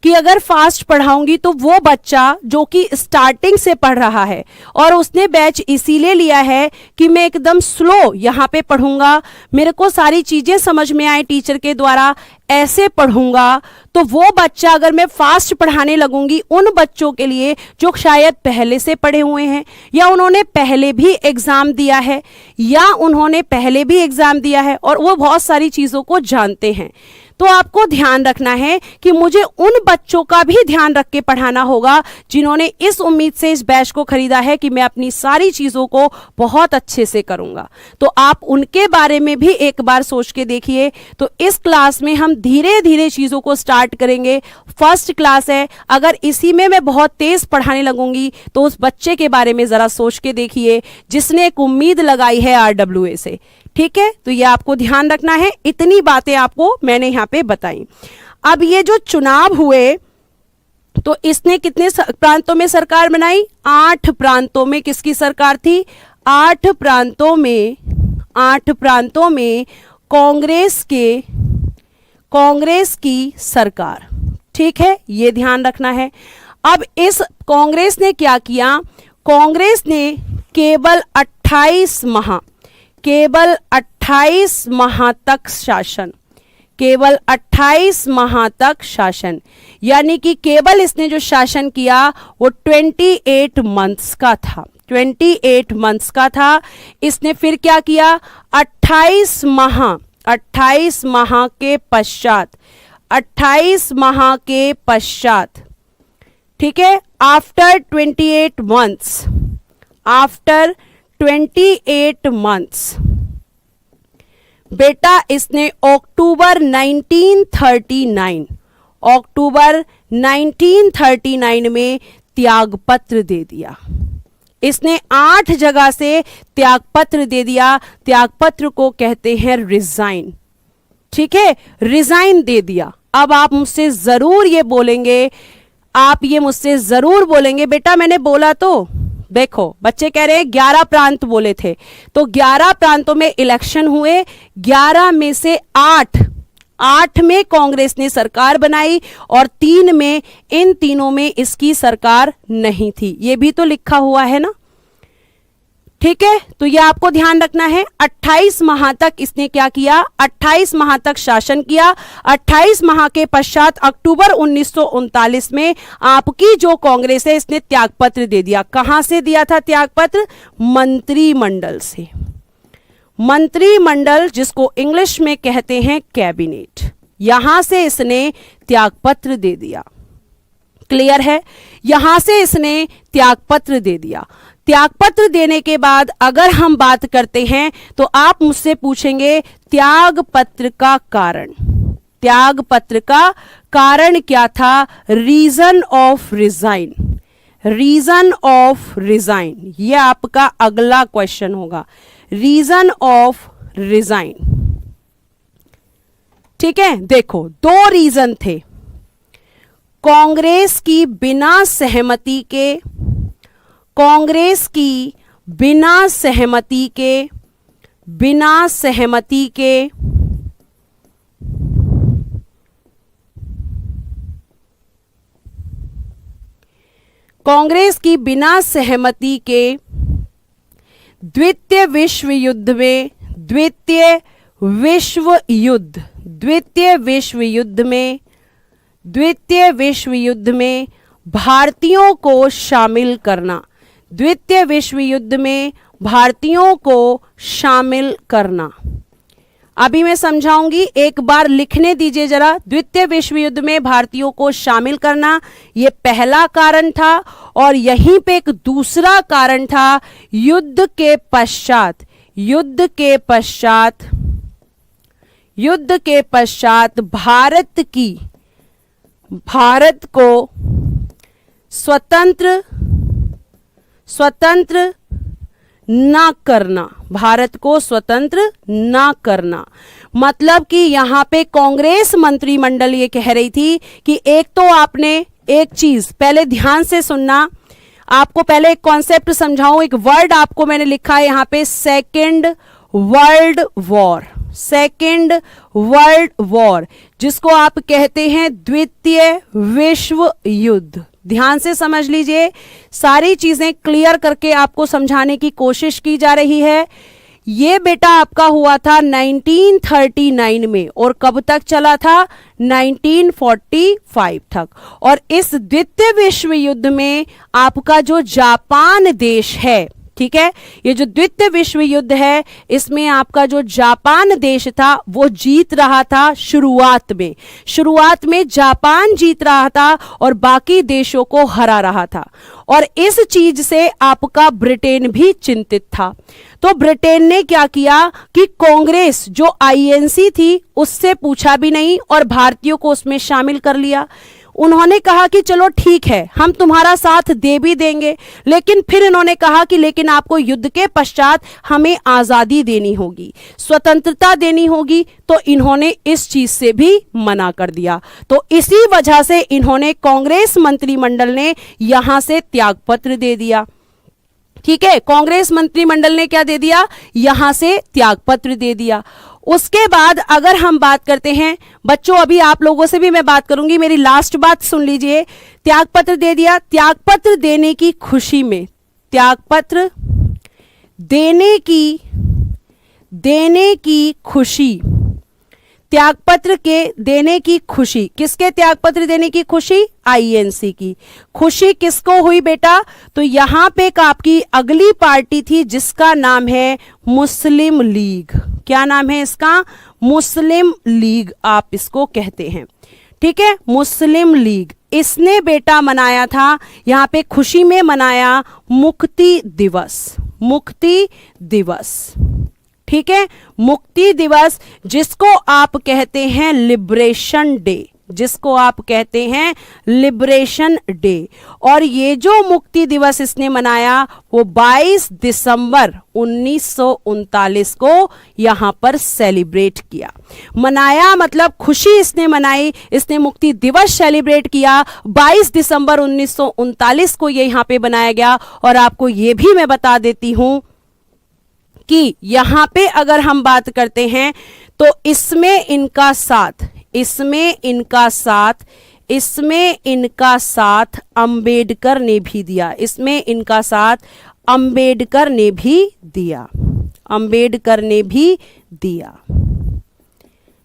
कि अगर फास्ट पढ़ाऊंगी तो वो बच्चा जो कि स्टार्टिंग से पढ़ रहा है और उसने बैच इसीलिए लिया है कि मैं एकदम स्लो यहाँ पे पढ़ूंगा, मेरे को सारी चीजें समझ में आए टीचर के द्वारा, ऐसे पढ़ूंगा, तो वो बच्चा अगर मैं फास्ट पढ़ाने लगूंगी उन बच्चों के लिए जो शायद पहले से पढ़े हुए हैं या उन्होंने पहले भी एग्जाम दिया है और वो बहुत सारी चीजों को जानते हैं, तो आपको ध्यान रखना है कि मुझे उन बच्चों का भी ध्यान रख के पढ़ाना होगा जिन्होंने इस उम्मीद से इस बैच को खरीदा है कि मैं अपनी सारी चीजों को बहुत अच्छे से करूंगा। तो आप उनके बारे में भी एक बार सोच के देखिए। तो इस क्लास में हम धीरे धीरे चीजों को स्टार्ट करेंगे। फर्स्ट क्लास है, अगर इसी में मैं बहुत तेज पढ़ाने लगूंगी तो उस बच्चे के बारे में जरा सोच के देखिए जिसने एक उम्मीद लगाई है RWA से। ठीक है, तो ये आपको ध्यान रखना है। इतनी बातें आपको मैंने यहाँ पे बताई। अब ये जो चुनाव हुए तो इसने कितने प्रांतों में सरकार बनाई? 8 प्रांतों में किसकी सरकार थी? 8 प्रांतों में कांग्रेस की सरकार। ठीक है, ये ध्यान रखना है। अब इस कांग्रेस ने क्या किया? कांग्रेस ने केवल 28 माह तक शासन, यानी कि केवल इसने जो शासन किया वो 28 मंथ्स का था। इसने फिर क्या किया? 28 माह के पश्चात, ठीक है, आफ्टर 28 मंथ्स बेटा इसने अक्टूबर 1939 में त्यागपत्र दे दिया। इसने 8 जगह से त्यागपत्र दे दिया। त्यागपत्र को कहते हैं रिजाइन। ठीक है, रिजाइन दे दिया। अब आप मुझसे जरूर ये बोलेंगे, बेटा मैंने बोला तो, देखो बच्चे कह रहे हैं 11 प्रांत बोले थे, तो 11 प्रांतों में इलेक्शन हुए, 11 में से 8 में कांग्रेस ने सरकार बनाई और इन तीनों में इसकी सरकार नहीं थी। ये भी तो लिखा हुआ है ना। ठीक है, तो ये आपको ध्यान रखना है। 28 माह तक इसने क्या किया? 28 माह तक शासन किया। 28 माह के पश्चात अक्टूबर 1939 में आपकी जो कांग्रेस है इसने त्यागपत्र दे दिया। कहां से दिया था त्यागपत्र? मंत्रिमंडल से। मंत्रिमंडल जिसको इंग्लिश में कहते हैं कैबिनेट, यहां से इसने त्यागपत्र दे दिया। क्लियर है? यहां से इसने त्यागपत्र दे दिया। त्यागपत्र देने के बाद अगर हम बात करते हैं तो आप मुझसे पूछेंगे त्यागपत्र का कारण क्या था? रीजन ऑफ रिजाइन, ये आपका अगला क्वेश्चन होगा। Reason of resign. ठीक है, देखो 2 रीजन थे। कांग्रेस की बिना सहमति के द्वितीय विश्व युद्ध में भारतीयों को शामिल करना। द्वितीय विश्व युद्ध में भारतीयों को शामिल करना। अभी मैं समझाऊंगी, एक बार लिखने दीजिए जरा। द्वितीय विश्व युद्ध में भारतीयों को शामिल करना, यह पहला कारण था। और यहीं पे एक दूसरा कारण था, युद्ध के पश्चात भारत को स्वतंत्र ना करना। मतलब कि यहां पे कांग्रेस मंत्रिमंडल ये कह रही थी कि एक तो आपने एक चीज पहले ध्यान से सुनना, आपको पहले एक कॉन्सेप्ट समझाऊं। एक वर्ड आपको मैंने लिखा है यहां पे, second world war. Second world war, जिसको आप कहते हैं द्वितीय विश्व युद्ध। ध्यान से समझ लीजिए, सारी चीजें क्लियर करके आपको समझाने की कोशिश की जा रही है। ये बेटा आपका हुआ था 1939 में और कब तक चला था? 1945 तक। और इस द्वितीय विश्व युद्ध में आपका जो जापान देश है, ठीक है, ये जो द्वितीय विश्व युद्ध है इसमें आपका जो जापान देश था वो जीत रहा था। शुरुआत में जापान जीत रहा था और बाकी देशों को हरा रहा था। और इस चीज से आपका ब्रिटेन भी चिंतित था। तो ब्रिटेन ने क्या किया कि कांग्रेस जो आईएनसी थी उससे पूछा भी नहीं और भारतीयों को उसमें शामिल कर लिया। उन्होंने कहा कि चलो ठीक है, हम तुम्हारा साथ दे भी देंगे, लेकिन फिर इन्होंने कहा कि लेकिन आपको युद्ध के पश्चात हमें आजादी देनी होगी, स्वतंत्रता देनी होगी। तो इन्होंने इस चीज से भी मना कर दिया। तो इसी वजह से इन्होंने कांग्रेस मंत्रिमंडल ने यहां से त्यागपत्र दे दिया। ठीक है, कांग्रेस मंत्रिमंडल ने क्या दे दिया? यहां से त्यागपत्र दे दिया। उसके बाद अगर हम बात करते हैं बच्चों, अभी आप लोगों से भी मैं बात करूंगी, मेरी लास्ट बात सुन लीजिए। त्यागपत्र दे दिया। त्यागपत्र देने की खुशी में, त्यागपत्र देने की खुशी, त्यागपत्र के देने की खुशी, किसके त्यागपत्र देने की खुशी? आईएनसी की खुशी किसको हुई बेटा? तो यहां पे आपकी अगली पार्टी थी जिसका नाम है मुस्लिम लीग। क्या नाम है इसका? मुस्लिम लीग आप इसको कहते हैं। ठीक है, मुस्लिम लीग। इसने बेटा मनाया था, यहां पे खुशी में मनाया मुक्ति दिवस। मुक्ति दिवस, ठीक है, मुक्ति दिवस, जिसको आप कहते हैं लिबरेशन डे, जिसको आप कहते हैं लिबरेशन डे। और ये जो मुक्ति दिवस इसने मनाया वो 22 दिसंबर 1939 को यहां पर सेलिब्रेट किया। मनाया मतलब खुशी इसने मनाई, इसने मुक्ति दिवस सेलिब्रेट किया। 22 दिसंबर 1939 को ये यहां पे बनाया गया। और आपको ये भी मैं बता देती हूं कि यहां पे अगर हम बात करते हैं तो इसमें इनका साथ अंबेडकर ने भी दिया। इसमें इनका साथ अंबेडकर ने भी दिया।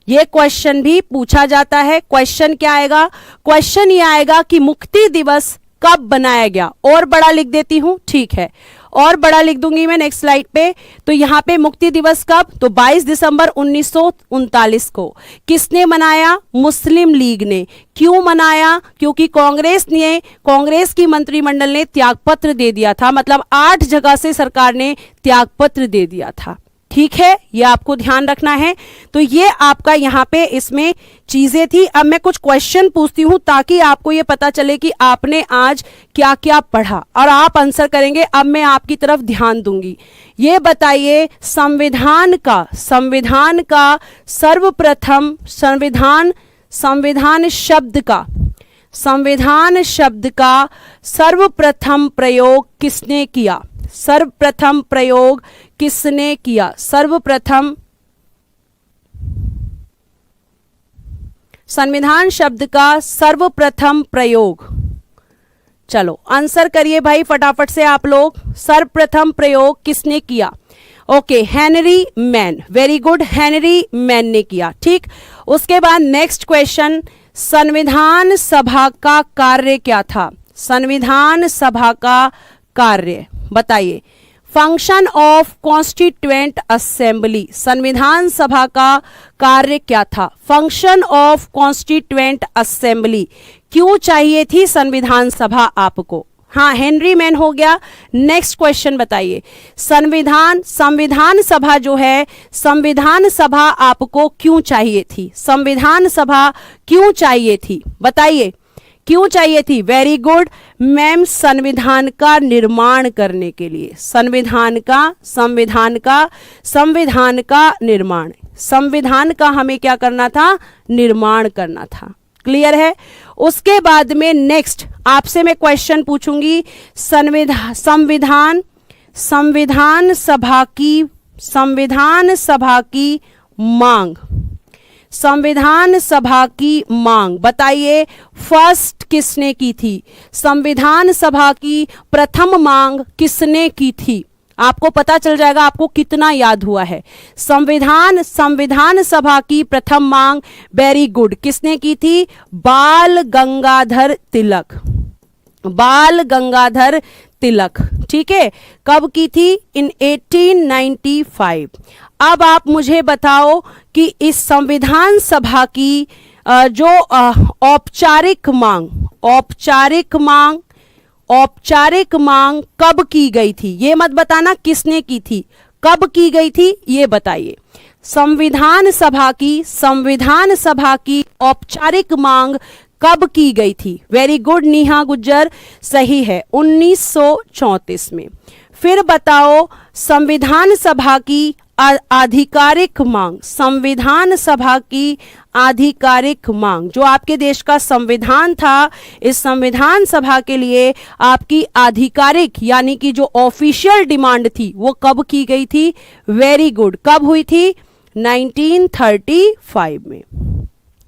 ये क्वेश्चन भी पूछा जाता है। क्वेश्चन क्या आएगा? क्वेश्चन ये आएगा कि मुक्ति दिवस कब बनाया गया। और बड़ा लिख देती हूं, ठीक है, और बड़ा लिख दूंगी मैं नेक्स्ट स्लाइड पे। तो यहां पे मुक्ति दिवस कब? तो 22 दिसंबर 1939 को। किसने मनाया? मुस्लिम लीग ने। क्यों मनाया? क्योंकि कांग्रेस की मंत्रिमंडल ने त्यागपत्र दे दिया था, मतलब 8 जगह से सरकार ने त्यागपत्र दे दिया था। ठीक है, ये आपको ध्यान रखना है। तो ये आपका यहां पे इसमें चीजें थी। अब मैं कुछ क्वेश्चन पूछती हूं ताकि आपको ये पता चले कि आपने आज क्या क्या पढ़ा और आप आंसर करेंगे। अब मैं आपकी तरफ ध्यान दूंगी। ये बताइए, संविधान का सर्वप्रथम संविधान शब्द का सर्वप्रथम प्रयोग किसने किया? सर्वप्रथम प्रयोग किसने किया? संविधान शब्द का सर्वप्रथम प्रयोग, चलो आंसर करिए भाई फटाफट से आप लोग। सर्वप्रथम प्रयोग किसने किया? Okay, Henry man. Very good, Henry man ने किया। ठीक, उसके बाद नेक्स्ट क्वेश्चन, संविधान सभा का कार्य क्या था? संविधान सभा का कार्य बताइए। फंक्शन ऑफ कॉन्स्टिट्यूएंट असेंबली, संविधान सभा का कार्य क्या था? फंक्शन ऑफ कॉन्स्टिट्यूएंट असेंबली, क्यों चाहिए थी संविधान सभा आपको? हाँ, हेनरी मैन हो गया। नेक्स्ट क्वेश्चन बताइए, संविधान सभा जो है, संविधान सभा आपको क्यों चाहिए थी? संविधान सभा क्यों चाहिए थी बताइए, क्यों चाहिए थी? वेरी गुड मैम, संविधान का निर्माण करने के लिए। संविधान का निर्माण, संविधान का हमें क्या करना था? निर्माण करना था। क्लियर है? उसके बाद में नेक्स्ट आपसे मैं क्वेश्चन पूछूंगी, संविधान सभा की मांग, संविधान सभा की मांग बताइए फर्स्ट किसने की थी? संविधान सभा की प्रथम मांग किसने की थी? आपको पता चल जाएगा आपको कितना याद हुआ है। संविधान सभा की प्रथम मांग, वेरी गुड, किसने की थी? बाल गंगाधर तिलक, बाल गंगाधर तिलक। ठीक है, कब की थी? इन 1895। अब आप मुझे बताओ कि इस संविधान सभा की जो औपचारिक मांग कब की गई थी? ये मत बताना किसने की थी, कब की गई थी ये बताइए। संविधान सभा की औपचारिक मांग कब की गई थी? वेरी गुड नेहा गुज्जर, सही है, 1934 में। फिर बताओ संविधान सभा की आधिकारिक मांग, संविधान सभा की आधिकारिक मांग, जो आपके देश का संविधान था, इस संविधान सभा के लिए आपकी आधिकारिक यानी कि जो ऑफिशियल डिमांड थी वो कब की गई थी? वेरी गुड, कब हुई थी? 1935 में।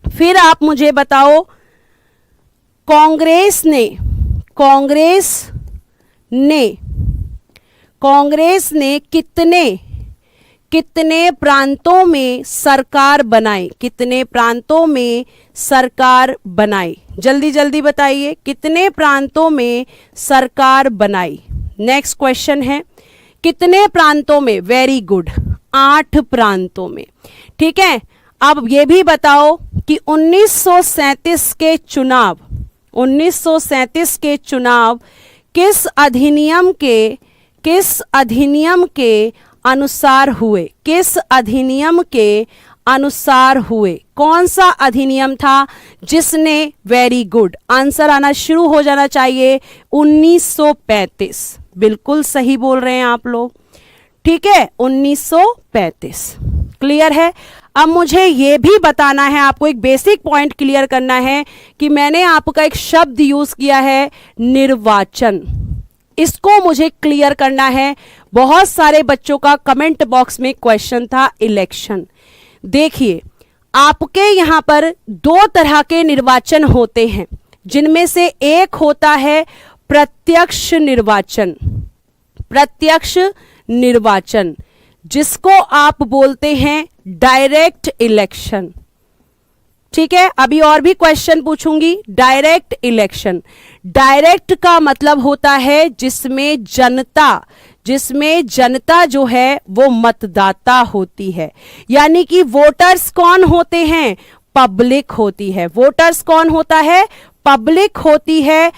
फिर आप मुझे बताओ कांग्रेस ने कितने प्रांतों में सरकार बनाई? कितने प्रांतों में सरकार बनाई? जल्दी जल्दी बताइए, कितने प्रांतों में सरकार बनाई? नेक्स्ट क्वेश्चन है कितने प्रांतों में? वेरी गुड, 8 प्रांतों में। ठीक है, अब ये भी बताओ कि 1937 के चुनाव किस अधिनियम के अनुसार हुए? किस अधिनियम के अनुसार हुए? कौन सा अधिनियम था जिसने, वेरी गुड, आंसर आना शुरू हो जाना चाहिए, 1935। बिल्कुल सही बोल रहे हैं आप लोग। ठीक है, 1935। क्लियर है? अब मुझे ये भी बताना है, आपको एक बेसिक पॉइंट क्लियर करना है कि मैंने आपका एक शब्द यूज किया है निर्वाचन, इसको मुझे क्लियर करना है। बहुत सारे बच्चों का कमेंट बॉक्स में क्वेश्चन था इलेक्शन। देखिए, आपके यहां पर 2 तरह के निर्वाचन होते हैं, जिनमें से एक होता है प्रत्यक्ष निर्वाचन, जिसको आप बोलते हैं डायरेक्ट इलेक्शन। ठीक है, अभी और भी क्वेश्चन पूछूंगी। डायरेक्ट इलेक्शन, डायरेक्ट का मतलब होता है जिसमें जनता जो है वो मतदाता होती है, यानी कि वोटर्स कौन होते हैं? पब्लिक होती है। वोटर्स कौन होता है? पब्लिक होती है,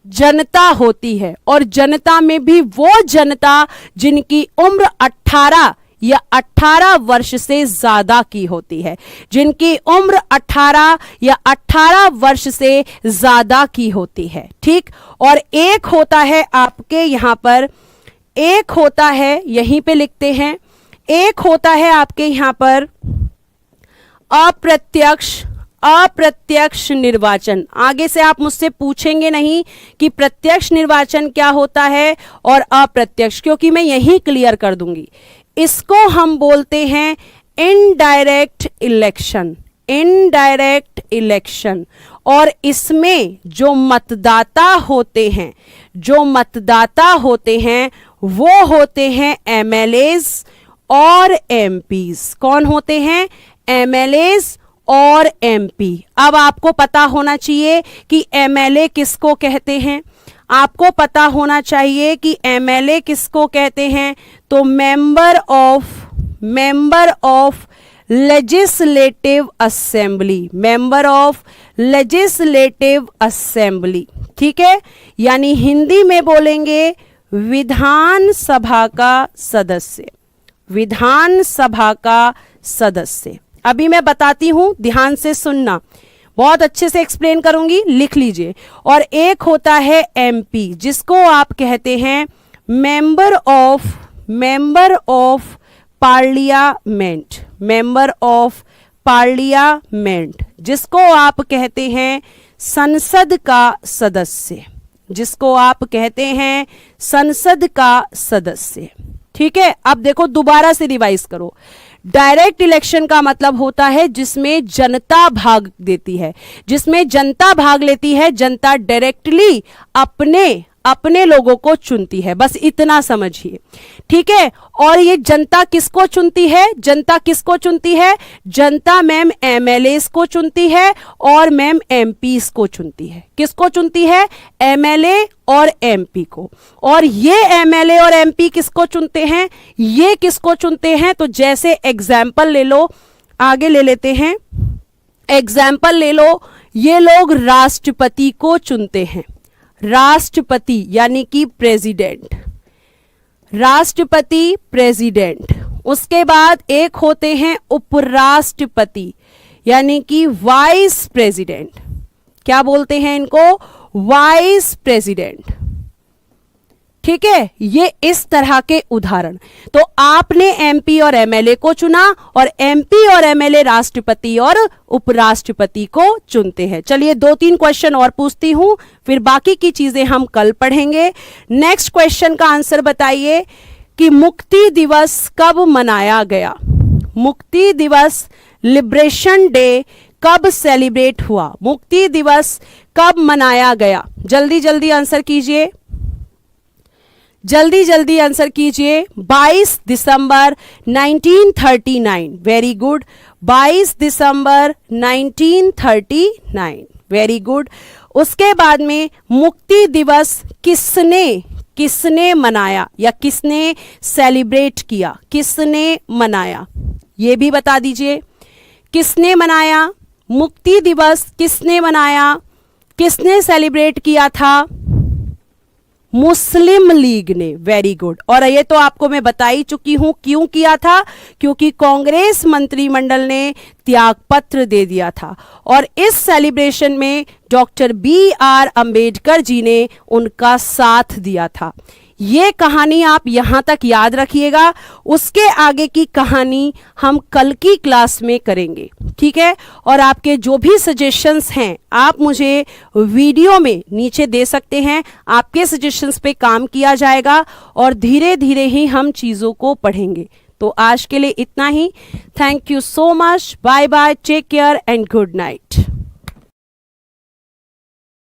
जनता होती है। और जनता में भी वो जनता जिनकी उम्र 18 या 18 वर्ष से ज्यादा की होती है, जिनकी उम्र 18 या 18 वर्ष से ज्यादा की होती है। ठीक, और एक होता है आपके यहां पर, एक होता है, यहीं पे लिखते हैं, एक होता है आपके यहां पर अप्रत्यक्ष निर्वाचन। आगे से आप मुझसे पूछेंगे नहीं कि प्रत्यक्ष निर्वाचन क्या होता है और अप्रत्यक्ष, क्योंकि मैं यही क्लियर कर दूंगी। इसको हम बोलते हैं इनडायरेक्ट इलेक्शन। और इसमें जो मतदाता होते हैं वो होते हैं एमएलएज और एमपीज। कौन होते हैं? एमएलएज और एमपी। अब आपको पता होना चाहिए कि एमएलए किसको कहते हैं, आपको पता होना चाहिए कि एमएलए किसको कहते हैं। तो मेंबर ऑफ लेजिस्लेटिव असेंबली, ठीक है, यानी हिंदी में बोलेंगे विधानसभा का सदस्य। अभी मैं बताती हूं, ध्यान से सुनना, बहुत अच्छे से एक्सप्लेन करूंगी, लिख लीजिए। और एक होता है एमपी, जिसको आप कहते हैं मेंबर ऑफ पार्लियामेंट, जिसको आप कहते हैं संसद का सदस्य। ठीक है, अब देखो दोबारा से रिवाइज करो। डायरेक्ट इलेक्शन का मतलब होता है जिसमें जनता भाग देती है, जिसमें जनता भाग लेती है, जनता डायरेक्टली अपने लोगों को चुनती है, बस इतना समझिए, ठीक है। और ये जनता किसको चुनती है? जनता किसको चुनती है? जनता मैम एमएलए को चुनती है और मैम एमपी को चुनती है। किसको चुनती है? एमएलए और एमपी को। और ये एमएलए और एमपी किसको चुनते हैं? ये किसको चुनते हैं? तो जैसे एग्जाम्पल ले लो, आगे ले लेते हैं, एग्जाम्पल ले लो, ये लोग राष्ट्रपति को चुनते हैं, राष्ट्रपति यानी कि प्रेसिडेंट, राष्ट्रपति प्रेसिडेंट। उसके बाद एक होते हैं उपराष्ट्रपति यानी कि वाइस प्रेसिडेंट। क्या बोलते हैं इनको? वाइस प्रेसिडेंट, ठीक है। ये इस तरह के उदाहरण। तो आपने एमपी और एमएलए को चुना और एमपी और एमएलए राष्ट्रपति और उपराष्ट्रपति को चुनते हैं। चलिए 2-3 क्वेश्चन और पूछती हूं, फिर बाकी की चीजें हम कल पढ़ेंगे। नेक्स्ट क्वेश्चन का आंसर बताइए कि मुक्ति दिवस कब मनाया गया? मुक्ति दिवस, लिबरेशन डे कब सेलिब्रेट हुआ? मुक्ति दिवस कब मनाया गया? जल्दी जल्दी आंसर कीजिए, जल्दी जल्दी आंसर कीजिए। 22 दिसंबर 1939, वेरी गुड। 22 दिसंबर 1939, वेरी गुड। उसके बाद में मुक्ति दिवस किसने मनाया या किसने सेलिब्रेट किया? किसने मनाया ये भी बता दीजिए। किसने मनाया मुक्ति दिवस? किसने मनाया? किसने सेलिब्रेट किया था? मुस्लिम लीग ने, वेरी गुड। और ये तो आपको मैं बता ही चुकी हूं क्यों किया था, क्योंकि कांग्रेस मंत्रिमंडल ने त्यागपत्र दे दिया था और इस सेलिब्रेशन में डॉक्टर BR अंबेडकर जी ने उनका साथ दिया था। ये कहानी आप यहां तक याद रखिएगा, उसके आगे की कहानी हम कल की क्लास में करेंगे, ठीक है। और आपके जो भी सजेशंस हैं आप मुझे वीडियो में नीचे दे सकते हैं, आपके सजेशंस पे काम किया जाएगा और धीरे धीरे ही हम चीज़ों को पढ़ेंगे। तो आज के लिए इतना ही। Thank you so much, bye bye, take care and good night.